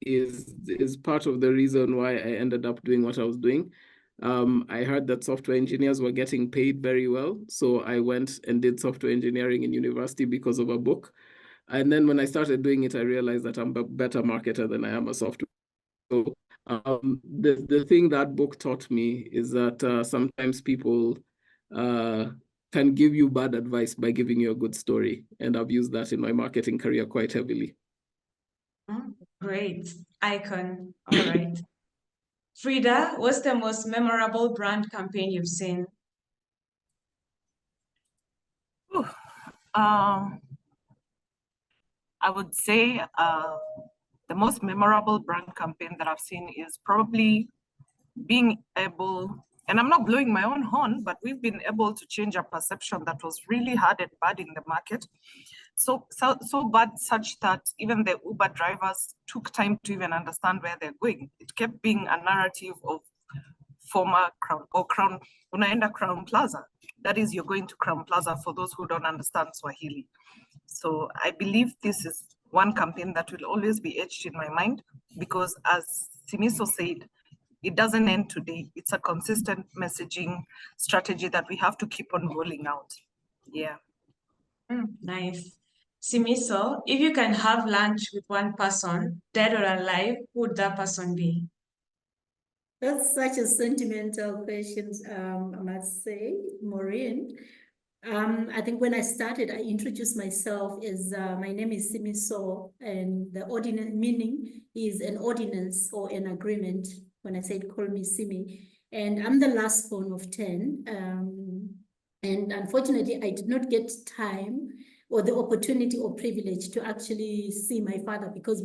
is part of the reason why I ended up doing what I was doing. I heard that software engineers were getting paid very well, so I went and did software engineering in university because of a book. And then when I started doing it, I realized that I'm a better marketer than I am a software. So the thing that book taught me is that sometimes people can give you bad advice by giving you a good story. And I've used that in my marketing career quite heavily. Great. Icon. All right. Frida, what's the most memorable brand campaign you've seen? I would say the most memorable brand campaign that I've seen is probably being able and I'm not blowing my own horn, but we've been able to change a perception that was really hard and bad in the market. So bad such that even the Uber drivers took time to even understand where they're going. It kept being a narrative of former Crown, unaenda Crown Plaza. That is, you're going to Crown Plaza for those who don't understand Swahili. So I believe this is one campaign that will always be etched in my mind, because as Simiso said, it doesn't end today. It's a consistent messaging strategy that we have to keep on rolling out. Yeah. Nice. Simiso, if you can have lunch with one person, dead or alive, who would that person be? That's such a sentimental question, I must say, Maureen. I think when I started, I introduced myself as my name is Simiso, and the ordinance meaning is an ordinance or an agreement. When I said call me Simi, and I'm the last born of 10. And unfortunately, I did not get time or the opportunity or privilege to actually see my father, because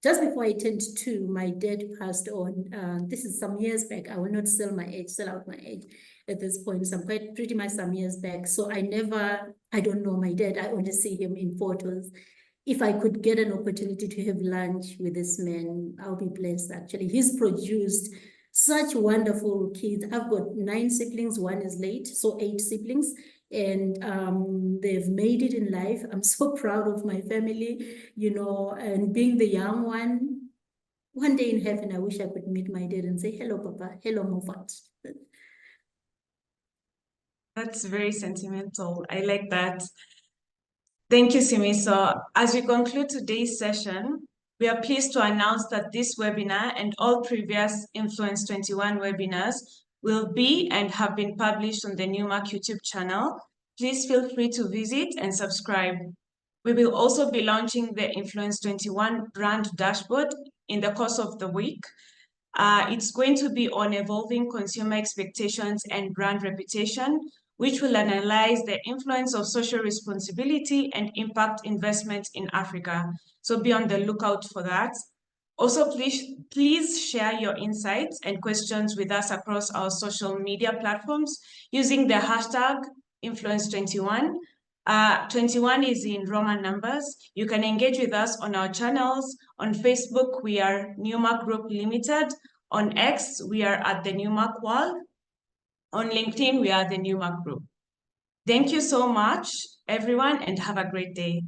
just before I turned 2, my dad passed on. This is some years back. I will not sell out my age at this point. So I'm pretty much some years back. So I don't know my dad. I only see him in photos. If I could get an opportunity to have lunch with this man, I'll be blessed, actually. He's produced such wonderful kids. I've got 9 siblings. One is late, so 8 siblings. And they've made it in life. I'm so proud of my family, and being the young one day in heaven, I wish I could meet my dad and say, hello, Papa, hello, Mofat. That's very sentimental. I like that. Thank you, Simiso. As we conclude today's session, we are pleased to announce that this webinar and all previous Influence 21 webinars will be and have been published on the Newmark YouTube channel. Please feel free to visit and subscribe. We will also be launching the Influence 21 brand dashboard in the course of the week. It's going to be on evolving consumer expectations and brand reputation, which will analyze the influence of social responsibility and impact investment in Africa. So be on the lookout for that. Also, please share your insights and questions with us across our social media platforms using the hashtag Influence21. 21 is in Roman numbers. You can engage with us on our channels. On Facebook, we are Newmark Group Limited. On X, we are at the Newmark World. On LinkedIn, we are the Newmark Group. Thank you so much, everyone, and have a great day.